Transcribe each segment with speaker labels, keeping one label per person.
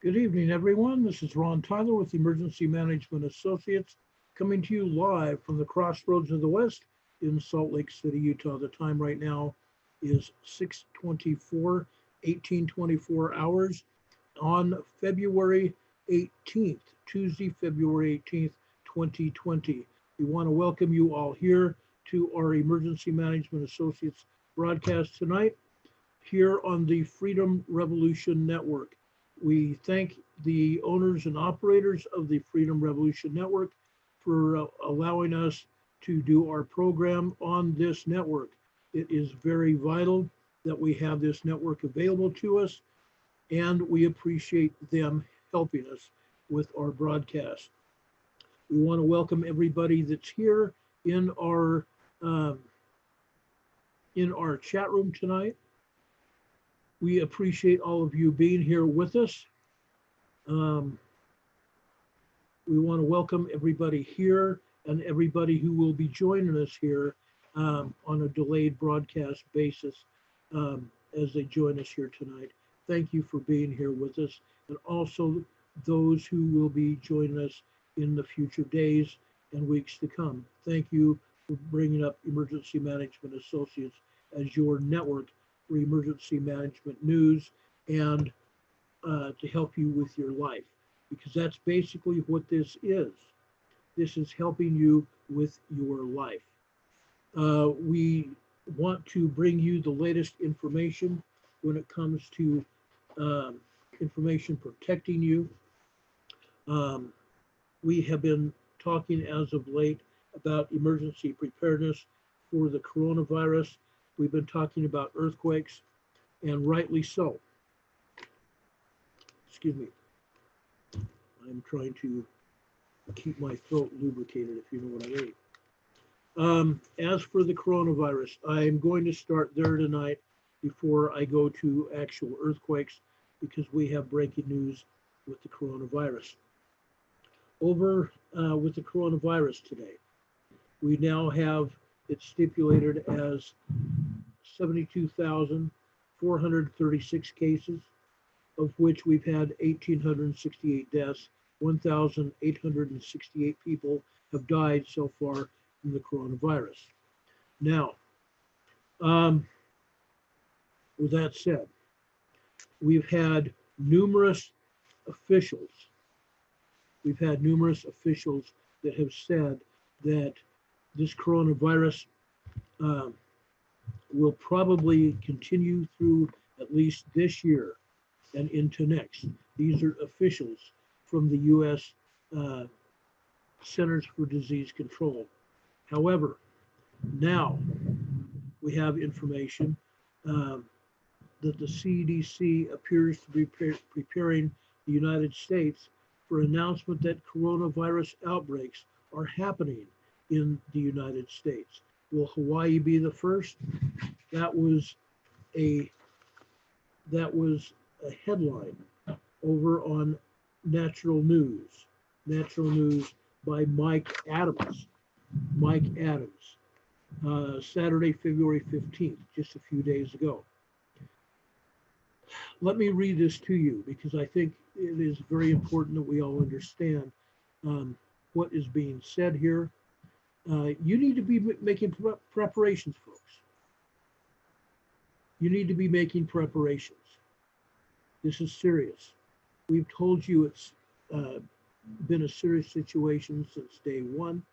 Speaker 1: Good evening, everyone. This is Ron Tyler with Emergency Management Associates coming to you live from the Crossroads of the West in Salt Lake City, Utah. The time right now is 6:24, 18:24 hours on February 18th, Tuesday, February 18th, 2020. We want to welcome you all here to our Emergency Management Associates broadcast tonight here on the Freedom Revolution Network. We thank the owners and operators of the Freedom Revolution Network for allowing us to do our program on this network. It is very vital that we have this network available to us, and we appreciate them helping us with our broadcast. We want to welcome everybody that's here in our chat room tonight. We appreciate all of you being here with us. We want to welcome everybody here and everybody who will be joining us here on a delayed broadcast basis as they join us here tonight. Thank you for being here with us, and also those who will be joining us in the future days and weeks to come. Thank you for bringing up Emergency Management Associates as your network for emergency management news and to help you with your life, because that's basically what this is. This is helping you with your life. We want to bring you the latest information when it comes to information protecting you. We have been talking as of late about emergency preparedness for the coronavirus. We've been talking about earthquakes, and rightly so. Excuse me. I'm trying to keep my throat lubricated, if you know what I mean. As for the coronavirus, I'm going to start there tonight before I go to actual earthquakes, because we have breaking news with the coronavirus. Over with the coronavirus today, we now have it stipulated as 72,436 cases, of which we've had 1,868 deaths. 1,868 people have died so far from the coronavirus. Now, with that said, we've had numerous officials. We've had numerous officials that have said that this coronavirus will probably continue through at least this year and into next. These are officials from the U.S. Centers for Disease Control. However, now we have information that the CDC appears to be preparing the United States for announcement that coronavirus outbreaks are happening in the United States. Will Hawaii be the first? That was a headline over on Natural News by Mike Adams. Saturday, February 15th, just a few days ago. Let me read this to you, because I think it is very important that we all understand what is being said here. You need to be making preparations, folks. You need to be making preparations. This is serious. We've told you it's been a serious situation since day one,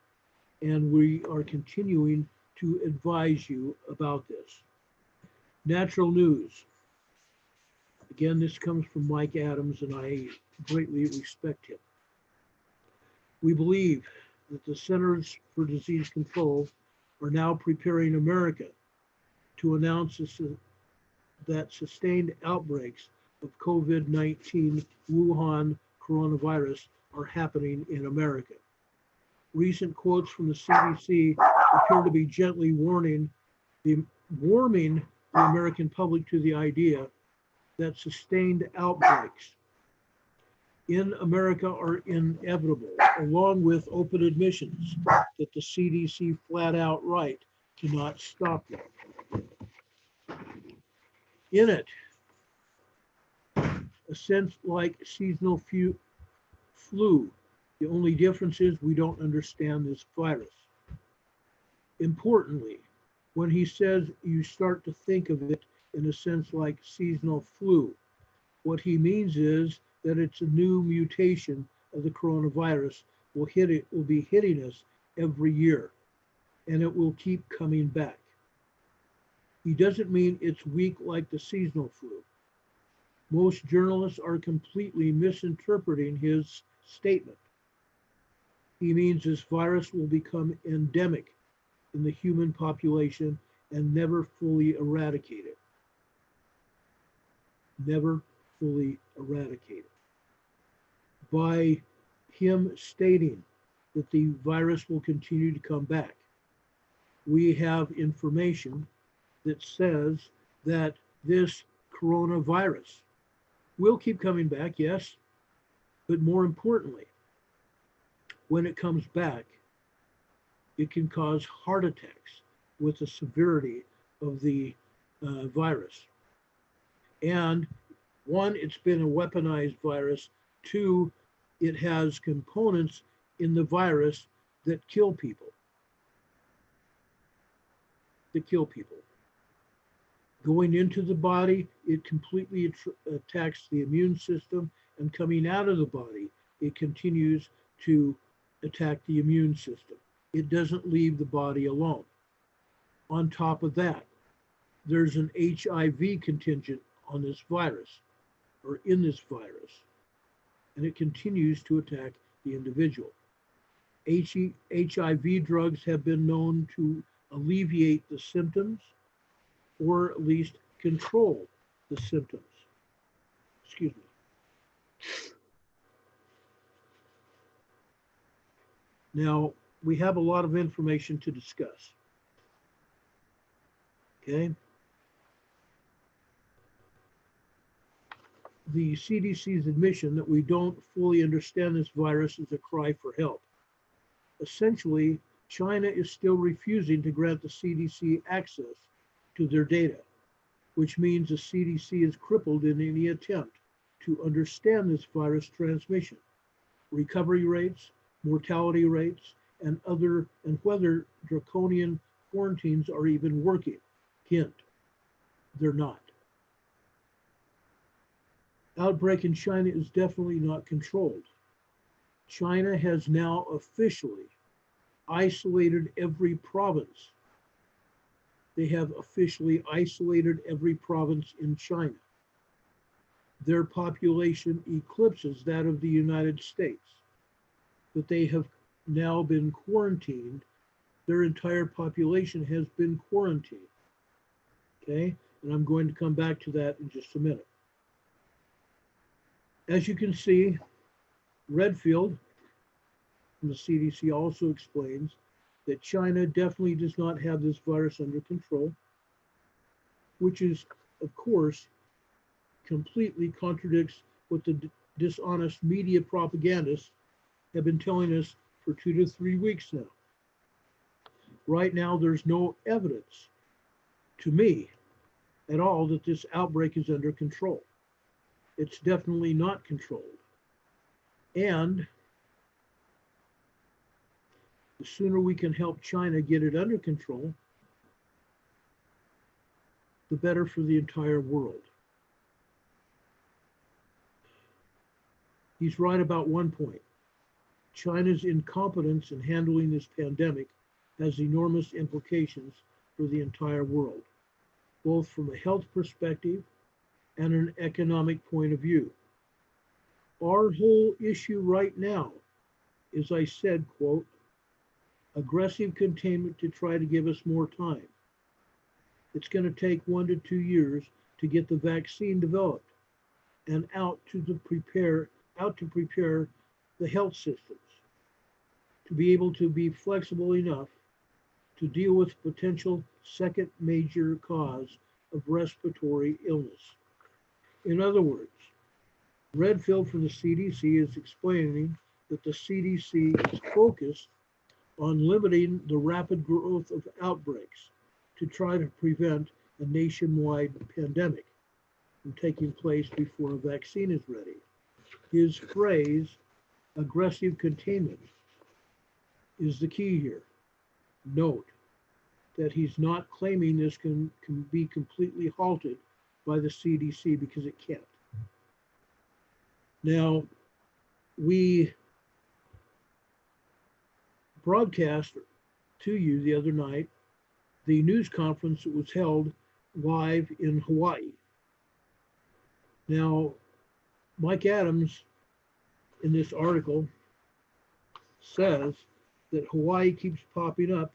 Speaker 1: and we are continuing to advise you about this. Natural News. Again, this comes from Mike Adams, and I greatly respect him. We believe that the Centers for Disease Control are now preparing America to announce that sustained outbreaks of COVID-19 Wuhan coronavirus are happening in America. Recent quotes from the CDC appear to be gently warming the American public to the idea that sustained outbreaks in America are inevitable, along with open admissions that the CDC flat out right cannot stop them. In it, a sense like seasonal flu. The only difference is we don't understand this virus. Importantly, when he says you start to think of it in a sense like seasonal flu, what he means is that it's a new mutation of the coronavirus will be hitting us every year, and it will keep coming back. He doesn't mean it's weak like the seasonal flu. Most journalists are completely misinterpreting his statement. He means this virus will become endemic in the human population and never fully eradicated. Never fully eradicated. By him stating that the virus will continue to come back, we have information that says that this coronavirus will keep coming back, yes, but more importantly, when it comes back, it can cause heart attacks with the severity of the virus. And one, it's been a weaponized virus. Two, it has components in the virus that kill people. Going into the body, it completely attacks the immune system, and coming out of the body, it continues to attack the immune system. It doesn't leave the body alone. On top of that, there's an HIV contingent on this virus, or in this virus, and it continues to attack the individual. HIV drugs have been known to alleviate the symptoms, or at least control the symptoms. Excuse me. Now, we have a lot of information to discuss. Okay. The CDC's admission that we don't fully understand this virus is a cry for help. Essentially, China is still refusing to grant the CDC access to their data, which means the CDC is crippled in any attempt to understand this virus transmission, recovery rates, mortality rates, and whether draconian quarantines are even working. Hint, they're not. Outbreak in China is definitely not controlled. China has now officially isolated every province. They have officially isolated every province in China. Their population eclipses that of the United States, but they have now been quarantined. Their entire population has been quarantined. Okay, and I'm going to come back to that in just a minute. As you can see, Redfield from the CDC also explains that China definitely does not have this virus under control, which is, of course, completely contradicts what the dishonest media propagandists have been telling us for 2 to 3 weeks now. Right now, there's no evidence to me at all that this outbreak is under control. It's definitely not controlled. And the sooner we can help China get it under control, the better for the entire world. He's right about one point. China's incompetence in handling this pandemic has enormous implications for the entire world, both from a health perspective and an economic point of view. Our whole issue right now is, I said, quote, aggressive containment to try to give us more time. It's going to take 1 to 2 years to get the vaccine developed and out to prepare the health systems to be able to be flexible enough to deal with potential second major cause of respiratory illness. In other words, Redfield from the CDC is explaining that the CDC is focused on limiting the rapid growth of outbreaks to try to prevent a nationwide pandemic. from taking place before a vaccine is ready. His phrase, aggressive containment, is the key here. Note that he's not claiming this can be completely halted by the CDC, because it can't. Now, we broadcast to you the other night the news conference that was held live in Hawaii. Now, Mike Adams, in this article, says that Hawaii keeps popping up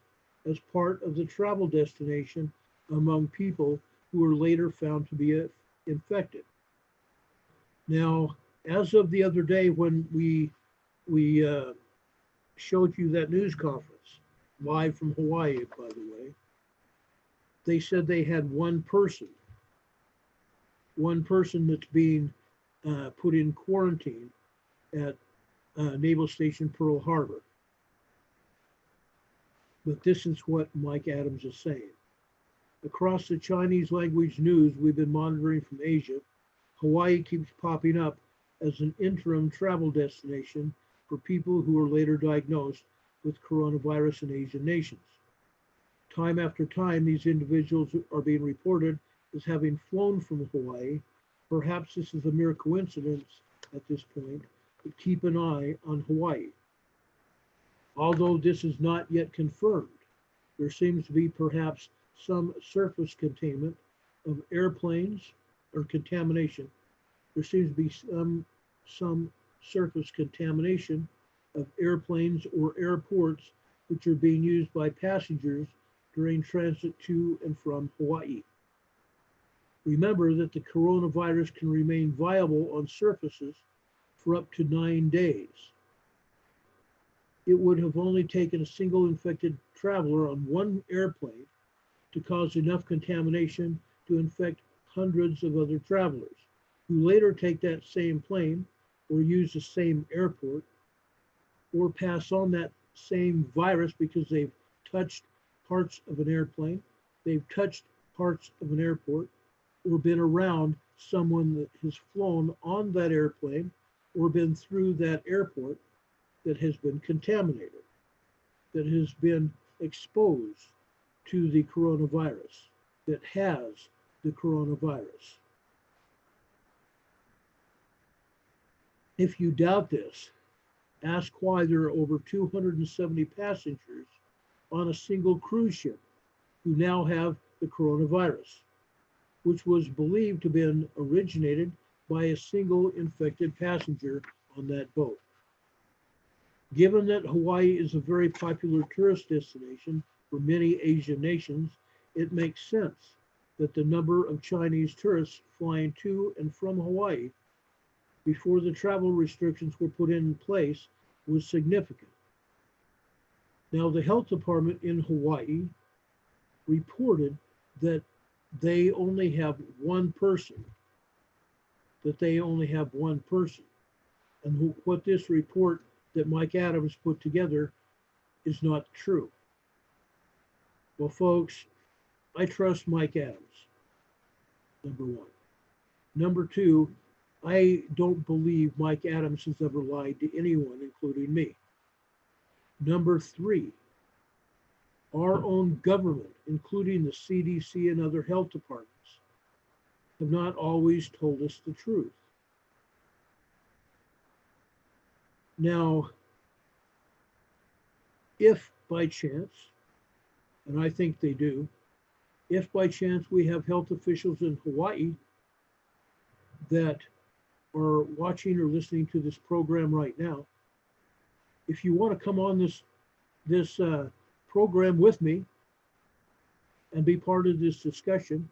Speaker 1: as part of the travel destination among people who were later found to be infected. Now, as of the other day when we showed you that news conference, live from Hawaii, by the way, they said they had one person that's being put in quarantine at Naval Station Pearl Harbor. But this is what Mike Adams is saying. Across the Chinese language news we've been monitoring from Asia, Hawaii keeps popping up as an interim travel destination for people who are later diagnosed with coronavirus in Asian nations. Time after time, these individuals are being reported as having flown from Hawaii. Perhaps this is a mere coincidence at this point, but keep an eye on Hawaii. Although this is not yet confirmed, there seems to be perhaps some surface containment of airplanes or contamination. There seems to be some surface contamination of airplanes or airports which are being used by passengers during transit to and from Hawaii. Remember that the coronavirus can remain viable on surfaces for up to 9 days. It would have only taken a single infected traveler on one airplane to cause enough contamination to infect hundreds of other travelers, who later take that same plane or use the same airport or pass on that same virus because they've touched parts of an airplane, they've touched parts of an airport, or been around someone that has flown on that airplane or been through that airport that has been contaminated, that has been exposed to the coronavirus, that has the coronavirus. If you doubt this, ask why there are over 270 passengers on a single cruise ship who now have the coronavirus, which was believed to have been originated by a single infected passenger on that boat. Given that Hawaii is a very popular tourist destination for many Asian nations, it makes sense that the number of Chinese tourists flying to and from Hawaii before the travel restrictions were put in place was significant. Now, the health department in Hawaii reported that they only have one person, And what this report that Mike Adams put together is not true. Well, folks, I trust Mike Adams, number one. Number two, I don't believe Mike Adams has ever lied to anyone, including me. Number three, our own government, including the CDC and other health departments, have not always told us the truth. Now, if by chance, and I think they do, if by chance we have health officials in Hawaii that are watching or listening to this program right now, if you want to come on this program with me and be part of this discussion,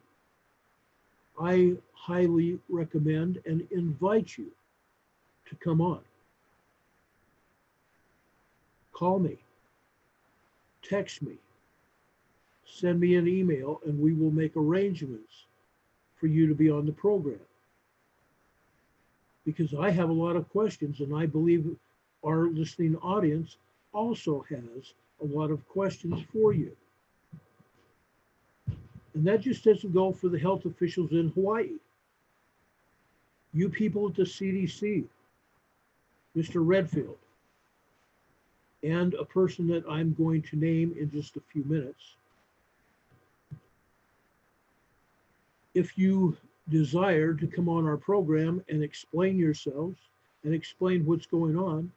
Speaker 1: I highly recommend and invite you to come on. Call me, text me, send me an email, and we will make arrangements for you to be on the program. Because I have a lot of questions, and I believe our listening audience also has a lot of questions for you. And that just doesn't go for the health officials in Hawaii. You people at the CDC, Mr. Redfield, and a person that I'm going to name in just a few minutes. If you desire to come on our program and explain yourselves and explain what's going on,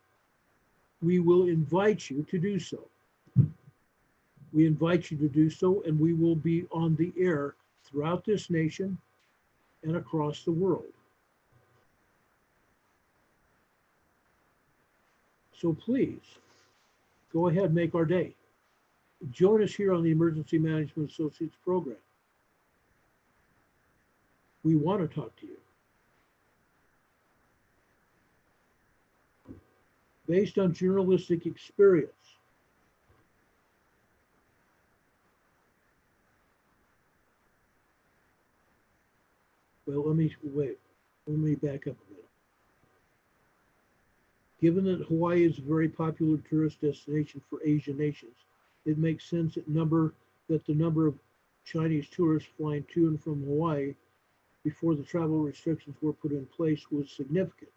Speaker 1: we will invite you to do so. We invite you to do so, and we will be on the air throughout this nation and across the world. So please, go ahead and make our day. Join us here on the Emergency Management Associates program. We want to talk to you. Based on journalistic experience, well, let me back up a minute. Given that Hawaii is a very popular tourist destination for Asian nations, it makes sense that the number of Chinese tourists flying to and from Hawaii before the travel restrictions were put in place was significant.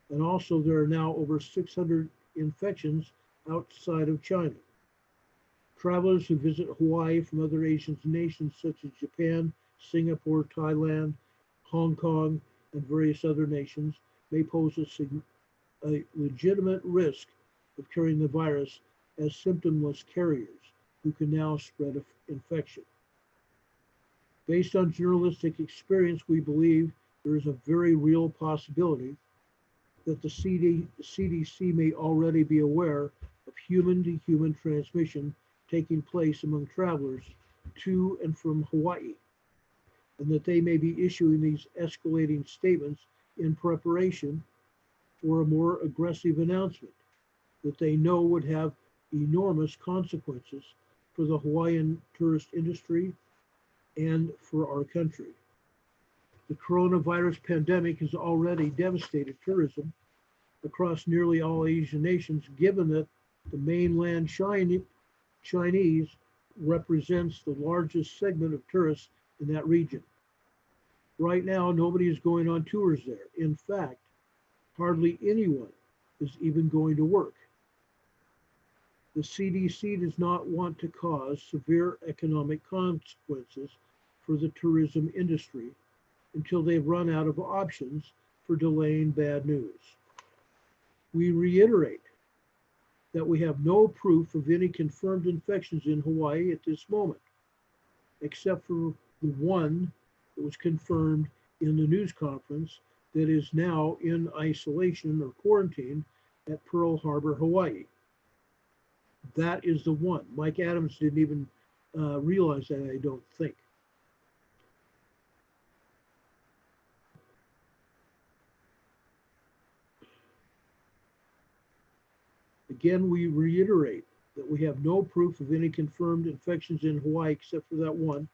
Speaker 1: And also there are now over 600 infections outside of China. Travelers who visit Hawaii from other Asian nations such as Japan, Singapore, Thailand, Hong Kong, and various other nations may pose a legitimate risk of carrying the virus as symptomless carriers who can now spread infection. Based on journalistic experience, we believe there is a very real possibility that the CDC may already be aware of human-to-human transmission taking place among travelers to and from Hawaii, and that they may be issuing these escalating statements in preparation for a more aggressive announcement that they know would have enormous consequences for the Hawaiian tourist industry and for our country. The coronavirus pandemic has already devastated tourism across nearly all Asian nations, given that the mainland Chinese represents the largest segment of tourists in that region. Right now, nobody is going on tours there. In fact, hardly anyone is even going to work. The CDC does not want to cause severe economic consequences for the tourism industry until they've run out of options for delaying bad news. We reiterate that we have no proof of any confirmed infections in Hawaii at this moment, except for the one that was confirmed in the news conference that is now in isolation or quarantine at Pearl Harbor, Hawaii. That is the one. Mike Adams didn't even realize that, I don't think. Again, we reiterate that we have no proof of any confirmed infections in Hawaii except for that one,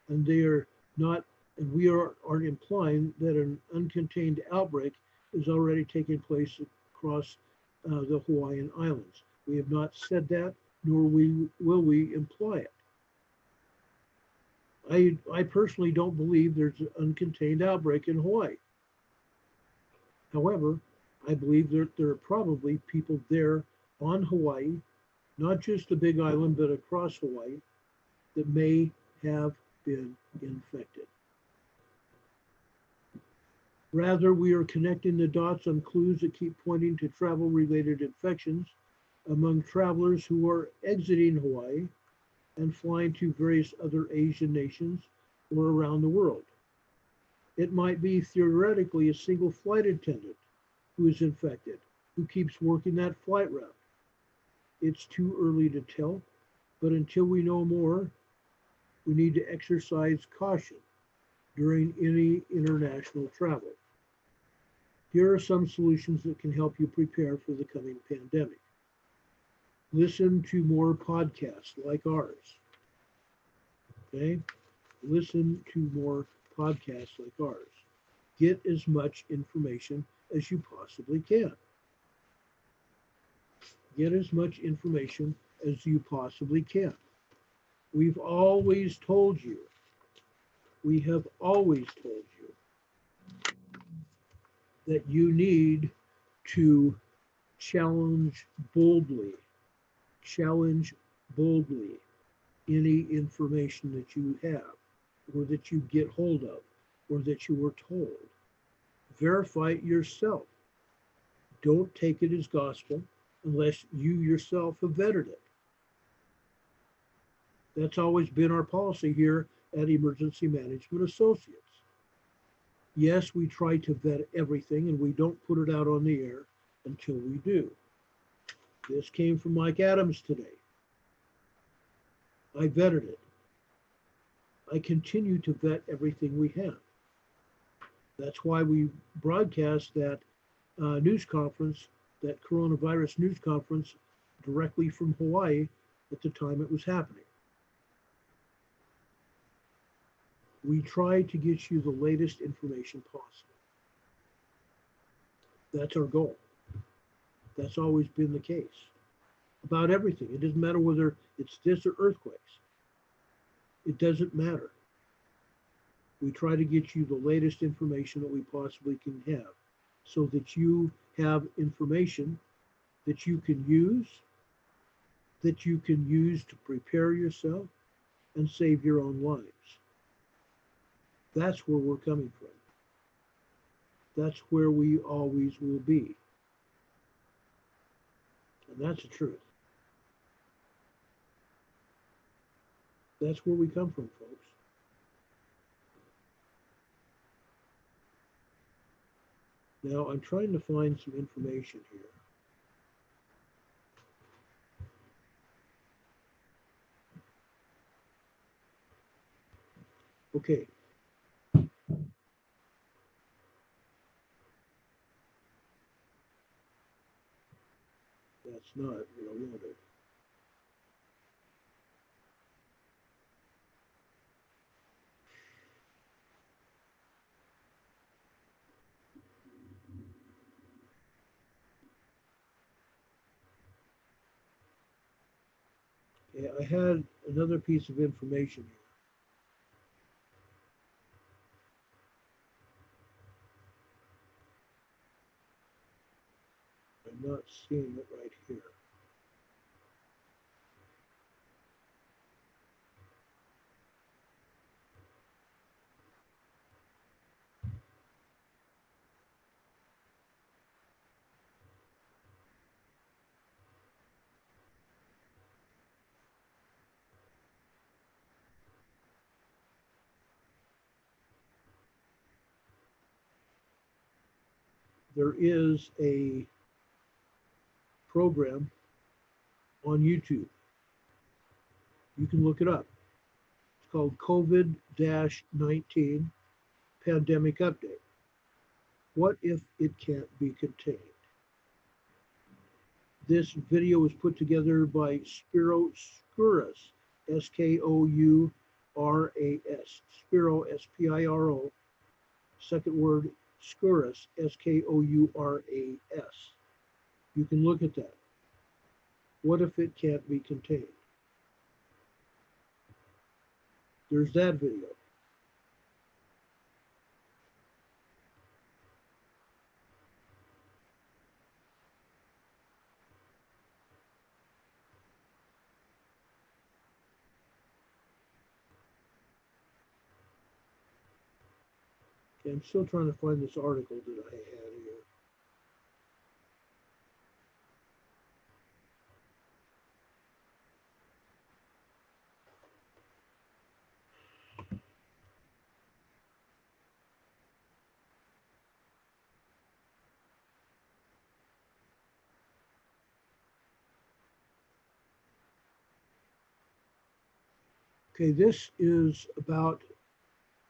Speaker 1: and they are not, and we aren't implying that an uncontained outbreak is already taking place across the Hawaiian Islands. We have not said that, nor will we imply it. I personally don't believe there's an uncontained outbreak in Hawaii. However, I believe that there are probably people there on Hawaii, not just the Big Island, but across Hawaii, that may have been infected. Rather, we are connecting the dots on clues that keep pointing to travel-related infections among travelers who are exiting Hawaii and flying to various other Asian nations or around the world. It might be theoretically a single flight attendant who is infected, who keeps working that flight route. It's too early to tell, but until we know more, we need to exercise caution during any international travel. Here are some solutions that can help you prepare for the coming pandemic. Listen to more podcasts like ours. Okay? Listen to more podcasts like ours. Get as much information as you possibly can. Get as much information as you possibly can. We've always told you, we have always told you that you need to challenge boldly, challenge boldly any information that you have or that you get hold of or that you were told. Verify it yourself. Don't take it as gospel unless you yourself have vetted it. That's always been our policy here at Emergency Management Associates. Yes, we try to vet everything and we don't put it out on the air until we do. This came from Mike Adams today. I vetted it. I continue to vet everything we have. That's why we broadcast that news conference, that coronavirus news conference, directly from Hawaii at the time it was happening. We try to get you the latest information possible. That's our goal. That's always been the case about everything. It doesn't matter whether it's this or earthquakes. It doesn't matter. We try to get you the latest information that we possibly can have so that you have information that you can use to prepare yourself and save your own lives. That's where we're coming from. That's where we always will be. And that's the truth. That's where we come from, folks. Now, I'm trying to find some information here. Okay. That's not what I wanted. Okay, I had another piece of information here. I'm not seeing it right here. There is a program on YouTube. You can look it up. It's called COVID-19 Pandemic Update. What if it can't be contained? This video was put together by Spiro Skouras, S-K-O-U-R-A-S, Spiro, S-P-I-R-O, second word, Skouras, S-K-O-U-R-A-S. You can look at that. What if it can't be contained? There's that video. Okay, I'm still trying to find this article that I had here. Okay, this is about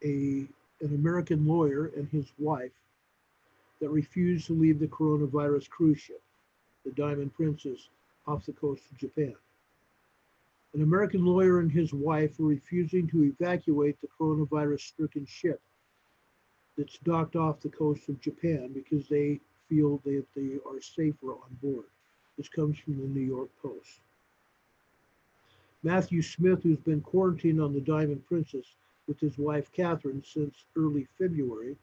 Speaker 1: an American lawyer and his wife that refused to leave the coronavirus cruise ship, the Diamond Princess, off the coast of Japan. An American lawyer and his wife were refusing to evacuate the coronavirus-stricken ship that's docked off the coast of Japan because they feel that they are safer on board. This comes from the New York Post. Matthew Smith, who's been quarantined on the Diamond Princess with his wife Catherine since early February,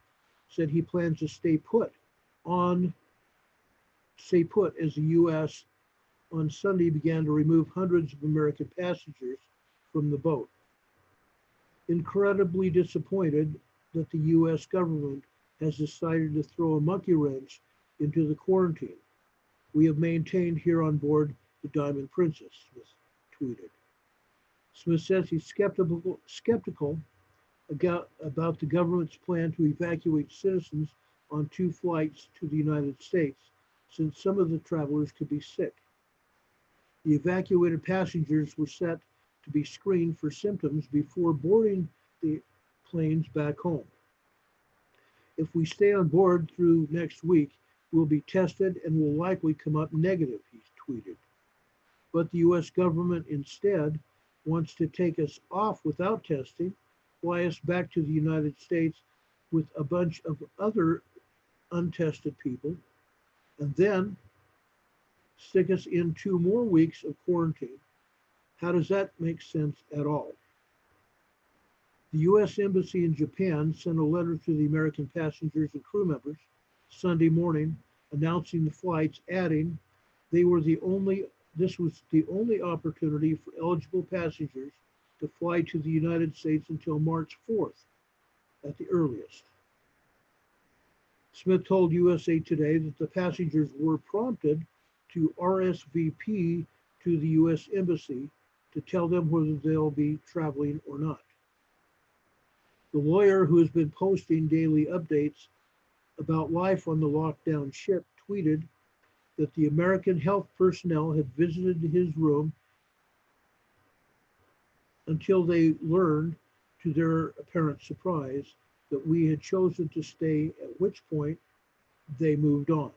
Speaker 1: said he plans to stay put on stay put as the U.S. on Sunday began to remove hundreds of American passengers from the boat. Incredibly disappointed that the U.S. government has decided to throw a monkey wrench into the quarantine we have maintained here on board the Diamond Princess, Smith tweeted. Smith says he's skeptical about the government's plan to evacuate citizens on 2 flights to the United States, since some of the travelers could be sick. The evacuated passengers were set to be screened for symptoms before boarding the planes back home. If we stay on board through next week, we'll be tested and will likely come up negative, he tweeted. But the US government instead wants to take us off without testing, fly us back to the United States with a bunch of other untested people, and then stick us in 2 more weeks of quarantine. How does that make sense at all? The U.S. Embassy in Japan sent a letter to the American passengers and crew members Sunday morning announcing the flights, adding this was the only opportunity for eligible passengers to fly to the United States until March 4th at the earliest. Smith told USA Today that the passengers were prompted to RSVP to the U.S. Embassy to tell them whether they'll be traveling or not. The lawyer, who has been posting daily updates about life on the lockdown ship, tweeted that the American health personnel had visited his room until they learned, to their apparent surprise, that we had chosen to stay, at which point they moved on.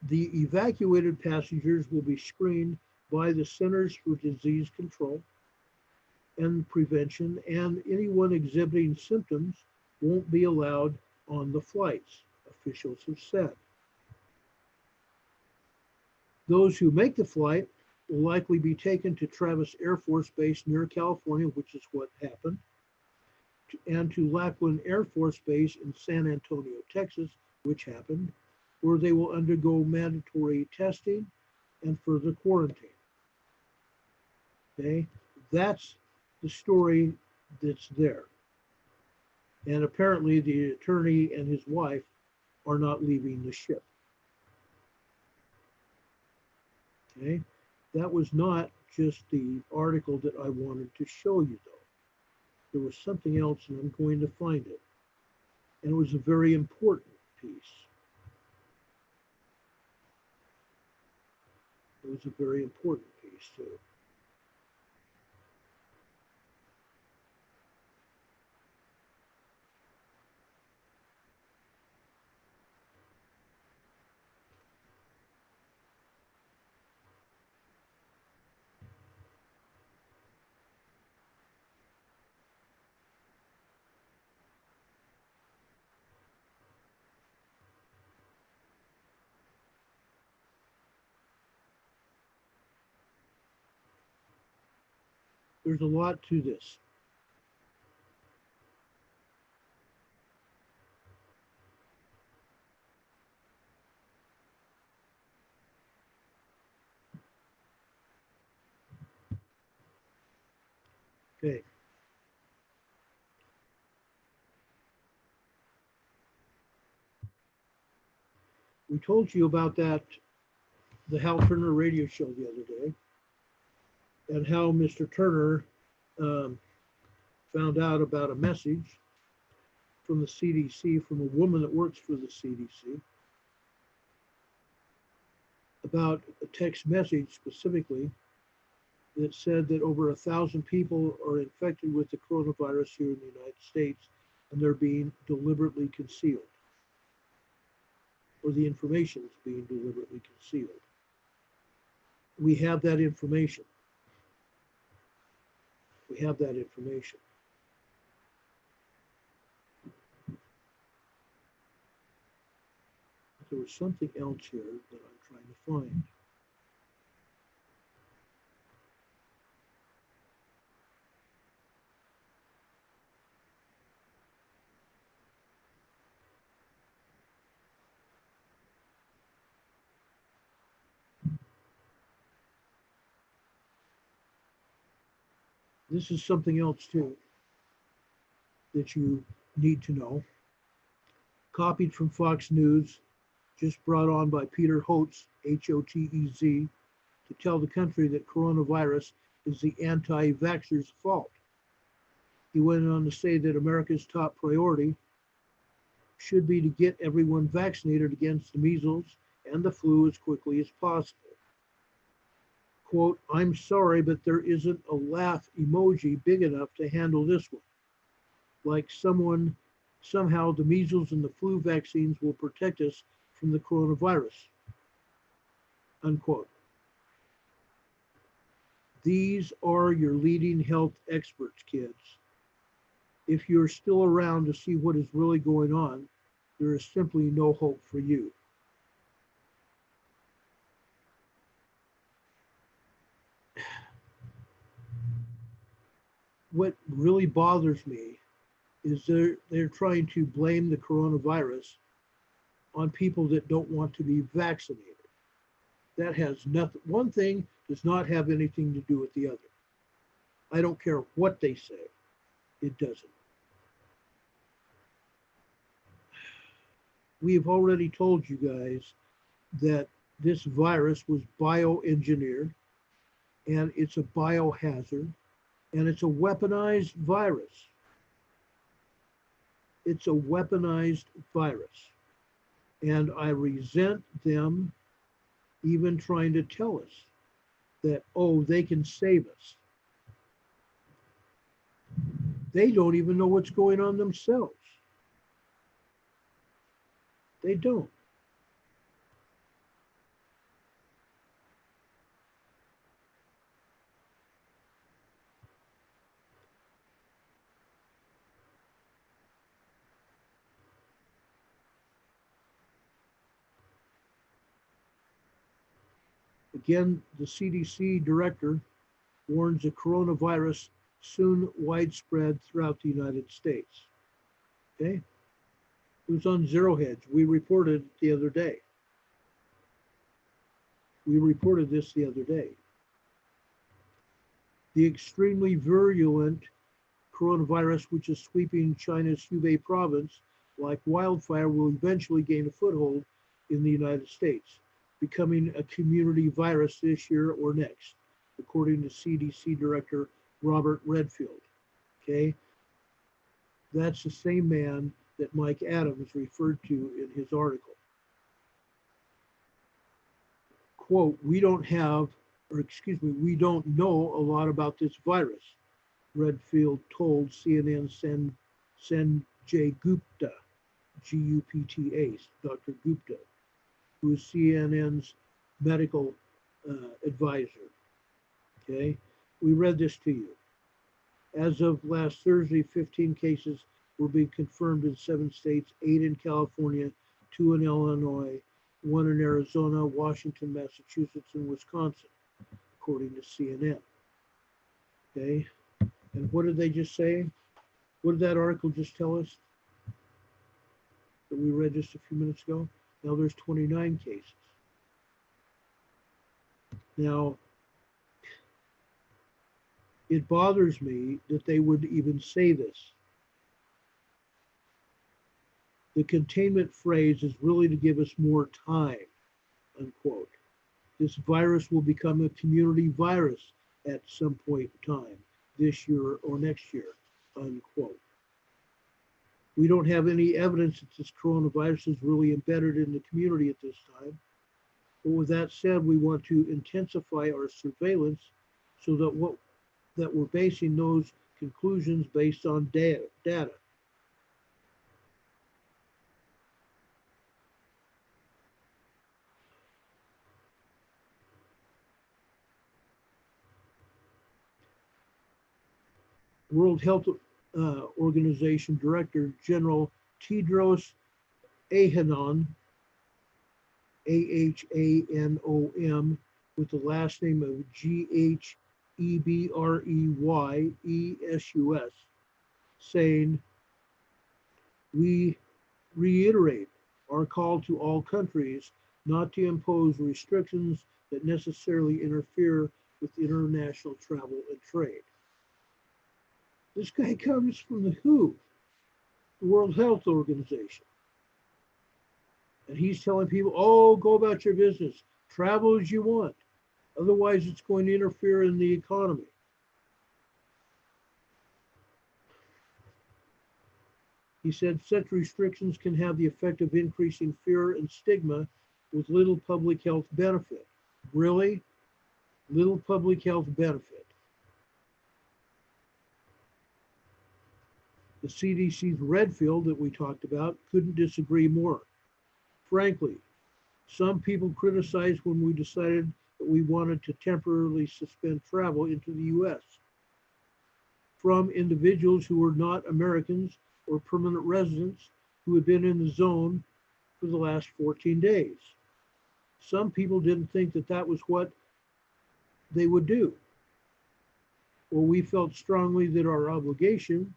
Speaker 1: The evacuated passengers will be screened by the Centers for Disease Control and Prevention, and anyone exhibiting symptoms won't be allowed on the flights, officials have said. Those who make the flight will likely be taken to Travis Air Force Base near California, which is what happened, and to Lackland Air Force Base in San Antonio, Texas, which happened, where they will undergo mandatory testing and further quarantine. Okay, that's the story that's there. And apparently the attorney and his wife are not leaving the ship. Okay, that was not just the article that I wanted to show you, though. There was something else, and I'm going to find it. And it was a very important piece. It was a very important piece, too. There's a lot to this. Okay. We told you about that, the Hal Turner radio show the other day, and how Mr. Turner found out about a message from the CDC, from a woman that works for the CDC, about a text message specifically that said that over 1,000 people are infected with the coronavirus here in the United States, and they're being deliberately concealed, or the information is being deliberately concealed. We have that information. We have that information. There was something else here that I'm trying to find. This is something else too that you need to know. Copied from Fox News, just brought on by Peter Hotez, Hotez, to tell the country that coronavirus is the anti-vaxxers' fault. He went on to say that America's top priority should be to get everyone vaccinated against the measles and the flu as quickly as possible. Quote, I'm sorry, but there isn't a laugh emoji big enough to handle this one. Like somehow the measles and the flu vaccines will protect us from the coronavirus, unquote. These are your leading health experts, kids. If you're still around to see what is really going on, there is simply no hope for you. What really bothers me is they're trying to blame the coronavirus on people that don't want to be vaccinated. That has nothing, one thing does not have anything to do with the other. I don't care what they say, it doesn't. We've already told you guys that this virus was bioengineered and it's a biohazard and it's a weaponized virus. It's a weaponized virus. And I resent them even trying to tell us that, oh, they can save us. They don't even know what's going on themselves. They don't. Again, the CDC director warns the coronavirus soon widespread throughout the United States. Okay? It was on Zero Hedge. We reported it the other day. We reported this the other day. The extremely virulent coronavirus, which is sweeping China's Hubei province like wildfire, will eventually gain a foothold in the United States, becoming a community virus this year or next, according to CDC Director Robert Redfield. Okay? That's the same man that Mike Adams referred to in his article. Quote, we don't know a lot about this virus, Redfield told CNN Sanjay Gupta, Gupta, Dr. Gupta, who is CNN's medical advisor. Okay, we read this to you. As of last Thursday, 15 cases were being confirmed in 7 states, 8 in California, 2 in Illinois, 1 in Arizona, Washington, Massachusetts, and Wisconsin, according to CNN. Okay, and what did they just say? What did that article just tell us that we read just a few minutes ago? Now there's 29 cases. Now, it bothers me that they would even say this. The containment phrase is really to give us more time, unquote. This virus will become a community virus at some point in time, this year or next year, unquote. We don't have any evidence that this coronavirus is really embedded in the community at this time. But with that said, we want to intensify our surveillance so that we're basing those conclusions based on data. World Health Organization Director General Tedros Adhanom, Ahanom, with the last name of Gebreyesus, saying, we reiterate our call to all countries not to impose restrictions that necessarily interfere with international travel and trade. This guy comes from the WHO, the World Health Organization. And he's telling people, oh, go about your business, travel as you want. Otherwise, it's going to interfere in the economy. He said such restrictions can have the effect of increasing fear and stigma with little public health benefit. Really? Little public health benefit. The CDC's Redfield that we talked about couldn't disagree more. Frankly, some people criticized when we decided that we wanted to temporarily suspend travel into the US from individuals who were not Americans or permanent residents who had been in the zone for the last 14 days. Some people didn't think that that was what they would do. Well, we felt strongly that our obligation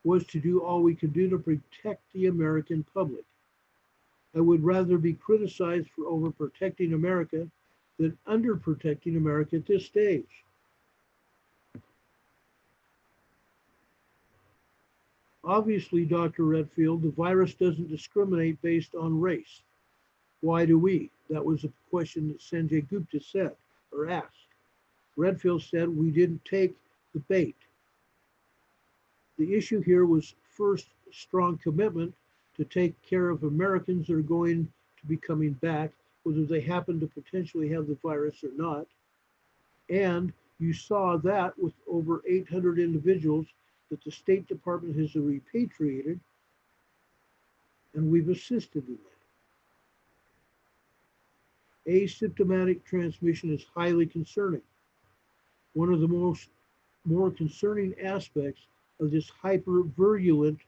Speaker 1: was to do all we could do to protect the American public. I would rather be criticized for overprotecting America than underprotecting America at this stage. Obviously, Dr. Redfield, the virus doesn't discriminate based on race. Why do we? That was a question that Sanjay Gupta said or asked. Redfield said we didn't take the bait. The issue here was first strong commitment to take care of Americans that are going to be coming back, whether they happen to potentially have the virus or not. And you saw that with over 800 individuals that the State Department has repatriated, and we've assisted in that. Asymptomatic transmission is highly concerning. One of the more concerning aspects of this hyper-virulent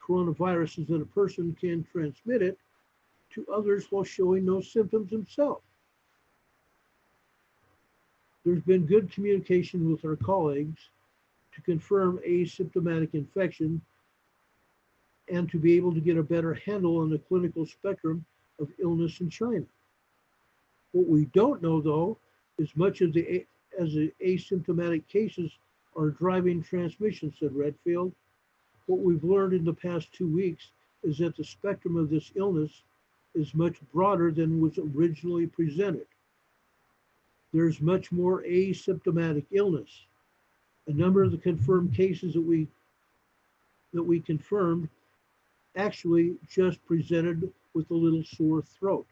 Speaker 1: coronavirus is that a person can transmit it to others while showing no symptoms himself. There's been good communication with our colleagues to confirm asymptomatic infection and to be able to get a better handle on the clinical spectrum of illness in China. What we don't know, though, is much of the asymptomatic cases are driving transmission, said Redfield. What we've learned in the past 2 weeks is that the spectrum of this illness is much broader than was originally presented. There's much more asymptomatic illness. A number of the confirmed cases that we confirmed actually just presented with a little sore throat.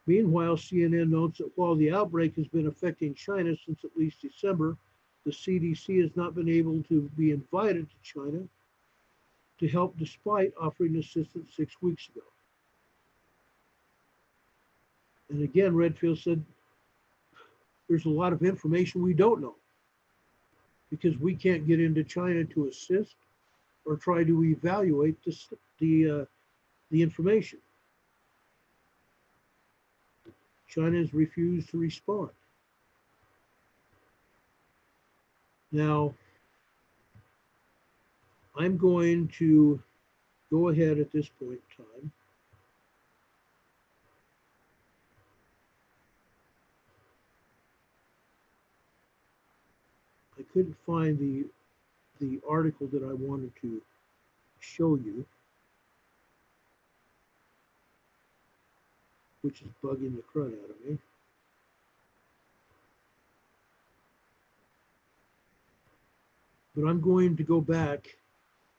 Speaker 1: Meanwhile, CNN notes that while the outbreak has been affecting China since at least December, the CDC has not been able to be invited to China to help despite offering assistance 6 weeks ago. And again, Redfield said, there's a lot of information we don't know because we can't get into China to assist or try to evaluate the information. China has refused to respond. Now, I'm going to go ahead at this point in time I couldn't find the article that I wanted to show you, which is bugging the crud out of me. But I'm going to go back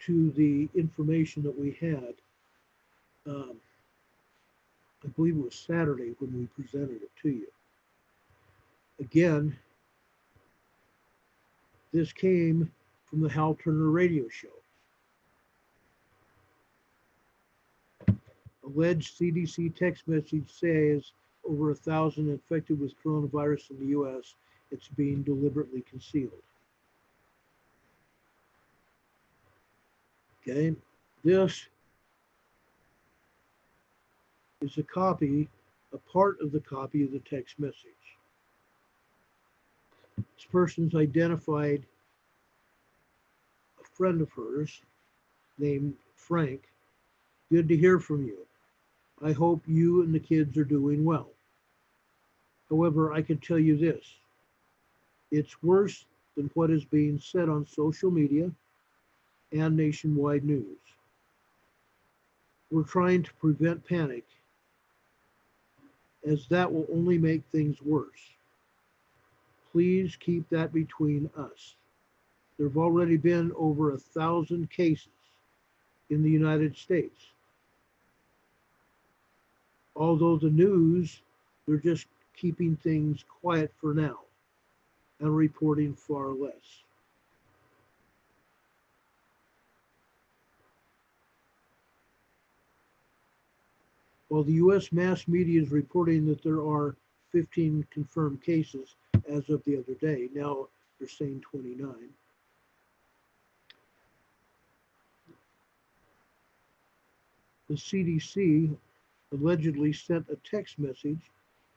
Speaker 1: to the information that we had. I believe it was Saturday when we presented it to you. Again, this came from the Hal Turner radio show. Alleged CDC text message says over 1,000 infected with coronavirus in the US. It's being deliberately concealed. Okay, this is a copy, a part of the copy of the text message. This person's identified a friend of hers named Frank. Good to hear from you. I hope you and the kids are doing well. However, I can tell you this. It's worse than what is being said on social media and nationwide news. We're trying to prevent panic, as that will only make things worse. Please keep that between us. There have already been over 1,000 cases in the United States. Although the news, they're just keeping things quiet for now and reporting far less. While the U.S. mass media is reporting that there are 15 confirmed cases as of the other day, now they're saying 29. The CDC allegedly sent a text message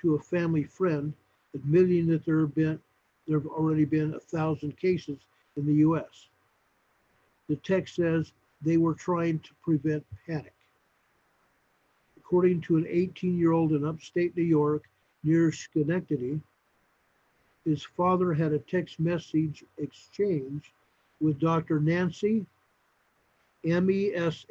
Speaker 1: to a family friend admitting that there have already been 1,000 cases in the U.S. The text says they were trying to prevent panic. According to an 18-year-old in upstate New York near Schenectady, his father had a text message exchange with Dr. Nancy, Messonnier,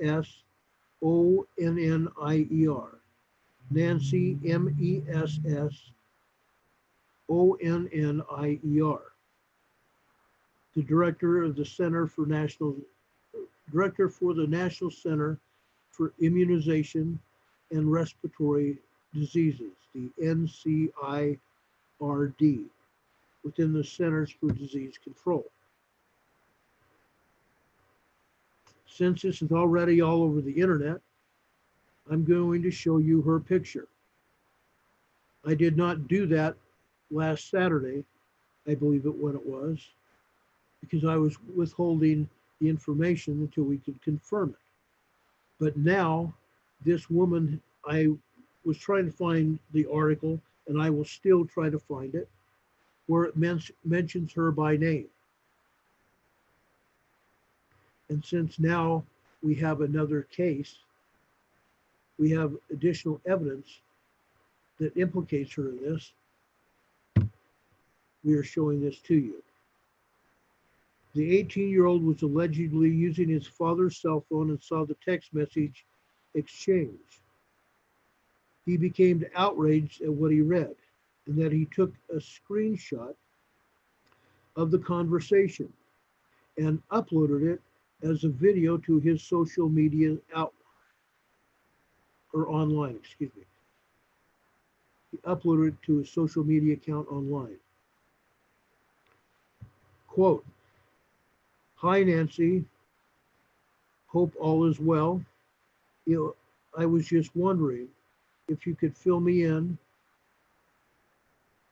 Speaker 1: Nancy, Messonnier, the director for the National Center for Immunization and Respiratory Diseases, the NCIRD, within the Centers for Disease Control. Since this is already all over the internet, I'm going to show you her picture. I did not do that last Saturday, I believe it was, because I was withholding the information until we could confirm it. But now, this woman, I was trying to find the article, and I will still try to find it, where it mentions her by name. And since now we have another case, we have additional evidence that implicates her in this, we are showing this to you. The 18-year-old was allegedly using his father's cell phone and saw the text message exchange. He became outraged at what he read, and that he took a screenshot of the conversation and uploaded it as a video to his social media online. He uploaded it to his social media account online. Quote, "Hi, Nancy. Hope all is well. I was just wondering if you could fill me in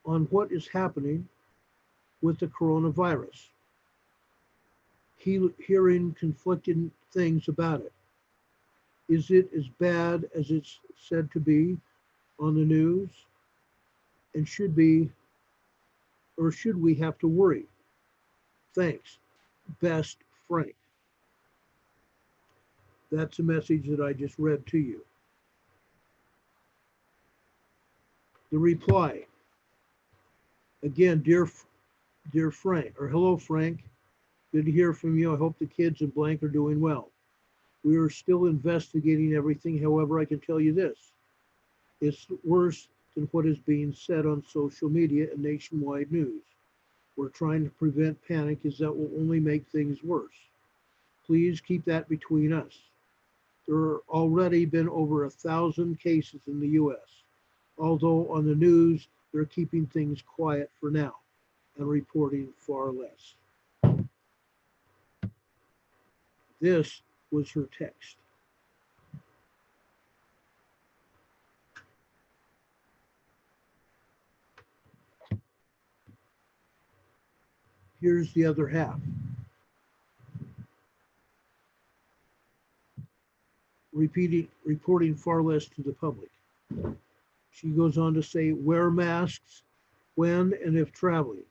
Speaker 1: on what is happening with the coronavirus. Hearing conflicting things about it. Is it as bad as it's said to be on the news? And should we have to worry? Thanks. Best, Frank." That's a message that I just read to you. The reply. Again, dear Frank, or hello, Frank. Good to hear from you. I hope the kids and blank are doing well. We are still investigating everything. However, I can tell you this. It's worse than what is being said on social media and nationwide news. We're trying to prevent panic, as that will only make things worse. Please keep that between us. There have already been over 1,000 cases in the U.S., although on the news, they're keeping things quiet for now and reporting far less. This was her text. Here's the other half. Reporting far less to the public. She goes on to say, wear masks when and if traveling,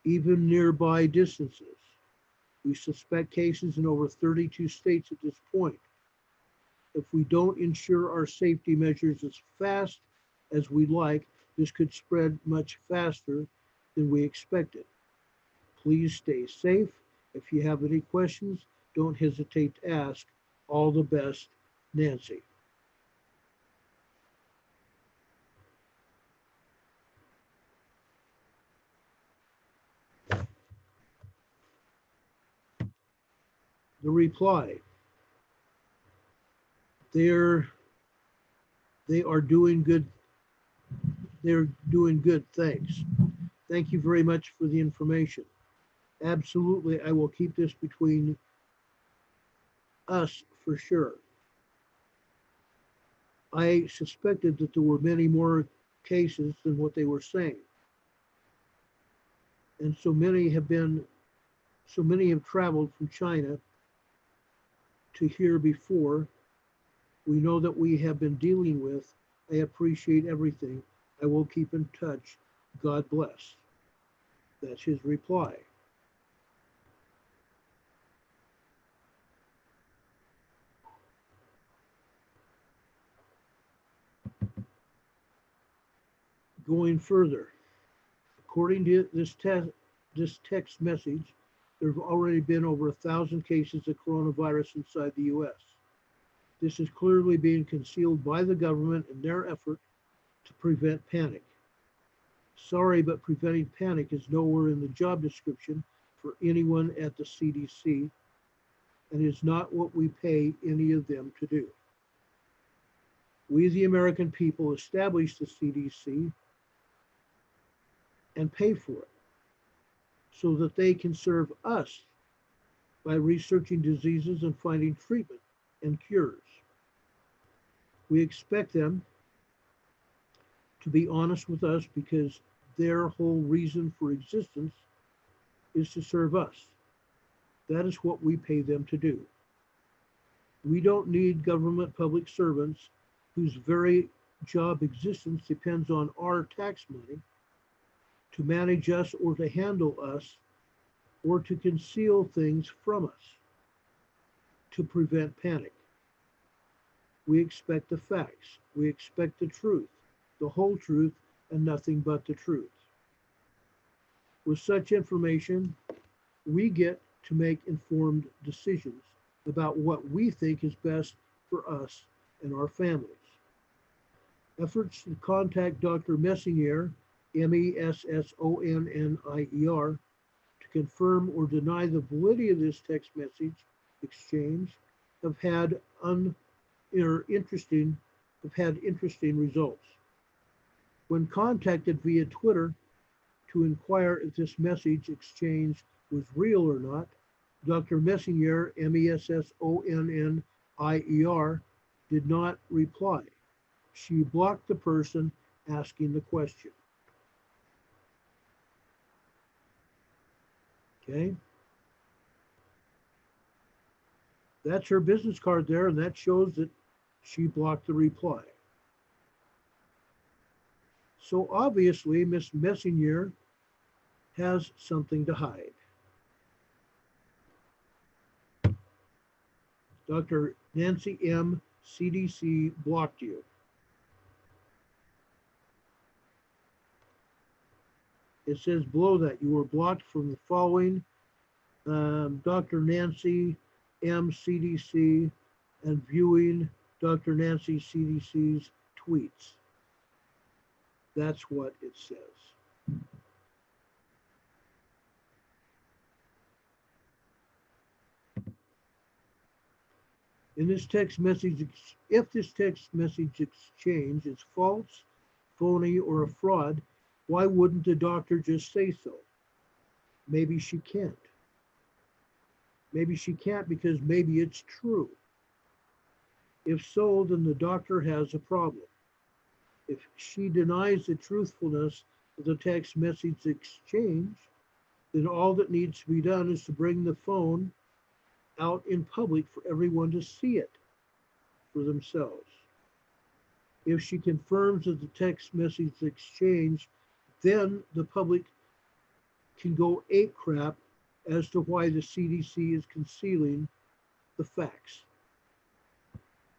Speaker 1: even nearby distances. We suspect cases in over 32 states at this point. If we don't ensure our safety measures as fast as we'd like, this could spread much faster than we expected. Please stay safe. If you have any questions, don't hesitate to ask. All the best, Nancy. The reply. They're they are doing good. They're doing good. Thanks. Thank you very much for the information. Absolutely, I will keep this between us for sure. I suspected that there were many more cases than what they were saying. And so many have traveled from China to here before. We know that we have been dealing with. I appreciate everything. I will keep in touch. God bless. That's his reply. Going further, according to this text message, there have already been over 1,000 cases of coronavirus inside the U.S. This is clearly being concealed by the government in their effort to prevent panic. Sorry, but preventing panic is nowhere in the job description for anyone at the CDC and is not what we pay any of them to do. We, the American people, established the CDC and pay for it so that they can serve us by researching diseases and finding treatment and cures. We expect them to be honest with us because their whole reason for existence is to serve us. That is what we pay them to do. We don't need government public servants whose very job existence depends on our tax money to manage us or to handle us or to conceal things from us to prevent panic. We expect the facts. We expect the truth, the whole truth, and nothing but the truth. With such information, we get to make informed decisions about what we think is best for us and our families. Efforts to contact Dr. Messonnier, Messonnier, to confirm or deny the validity of this text message exchange have had interesting results. When contacted via Twitter to inquire if this message exchange was real or not, Dr. Messonnier, Messonnier, did not reply. She blocked the person asking the question. Okay. That's her business card there, and that shows that she blocked the reply. So obviously, Miss Messonnier has something to hide. Dr. Nancy M., CDC blocked you. It says below that you were blocked from the following: Dr. Nancy M. CDC and viewing Dr. Nancy CDC's tweets. That's what it says. In this text message, if this text message exchange is false, phony, or a fraud, why wouldn't the doctor just say so? Maybe she can't. Maybe she can't because maybe it's true. If so, then the doctor has a problem. If she denies the truthfulness of the text message exchange, then all that needs to be done is to bring the phone out in public for everyone to see it for themselves. If she confirms that the text message exchange, then the public can go ape crap as to why the CDC is concealing the facts.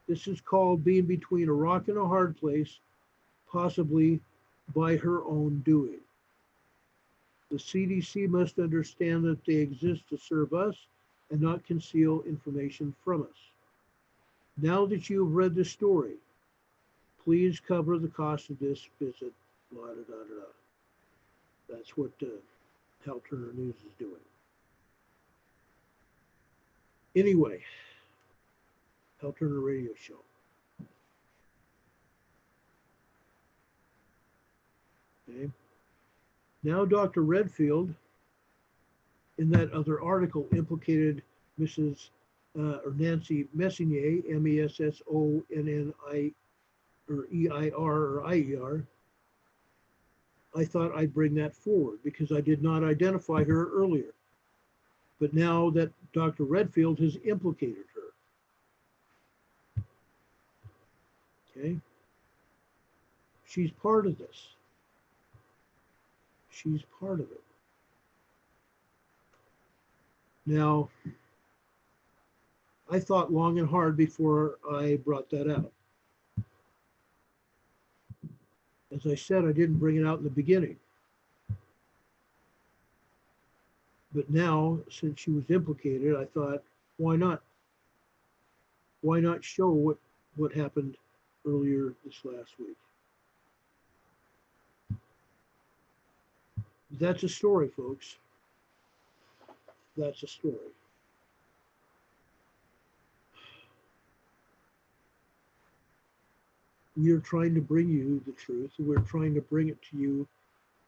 Speaker 1: This is called being between a rock and a hard place, possibly by her own doing. The CDC must understand that they exist to serve us and not conceal information from us. Now that you have read the story, please cover the cost of this visit. Blah, da, da, da, da. That's what Hal Turner News is doing. Anyway, Hal Turner Radio Show. Okay. Now, Dr. Redfield, in that other article, implicated Mrs. Or Nancy Messonnier, Messonni, or EIR or IER. I thought I'd bring that forward because I did not identify her earlier. But now that Dr. Redfield has implicated her, okay, she's part of this. She's part of it. Now, I thought long and hard before I brought that out. As I said, I didn't bring it out in the beginning. But now, since she was implicated, I thought, why not? Why not show what happened earlier this last week? That's a story, folks. That's a story. We are trying to bring you the truth. We're trying to bring it to you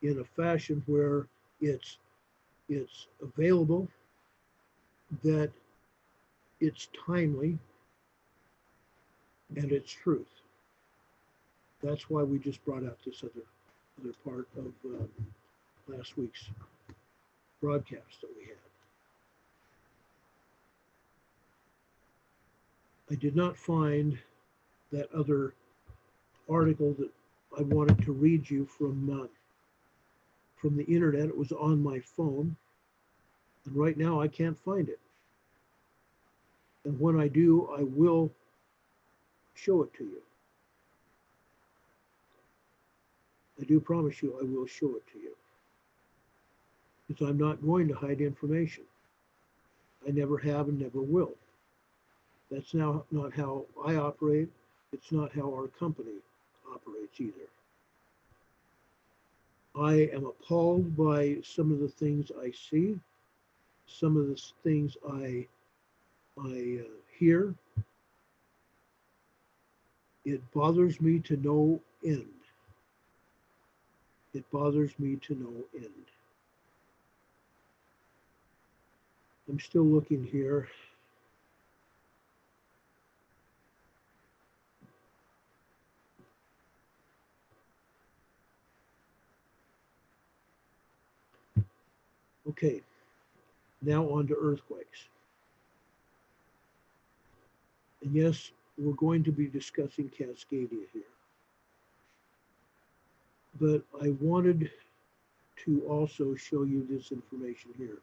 Speaker 1: in a fashion where it's available, that it's timely, and it's truth. That's why we just brought out this other part of last week's broadcast that we had. I did not find that other article that I wanted to read you from the internet. It was on my phone, and right now I can't find it. And when I do, I will show it to you. I do promise you I will show it to you. Because I'm not going to hide information. I never have and never will. That's now not how I operate. It's not how our company operates either. I am appalled by some of the things I see, some of the things I hear. It bothers me to no end. It bothers me to no end. I'm still looking here. Okay, now on to earthquakes. And yes, we're going to be discussing Cascadia here. But I wanted to also show you this information here.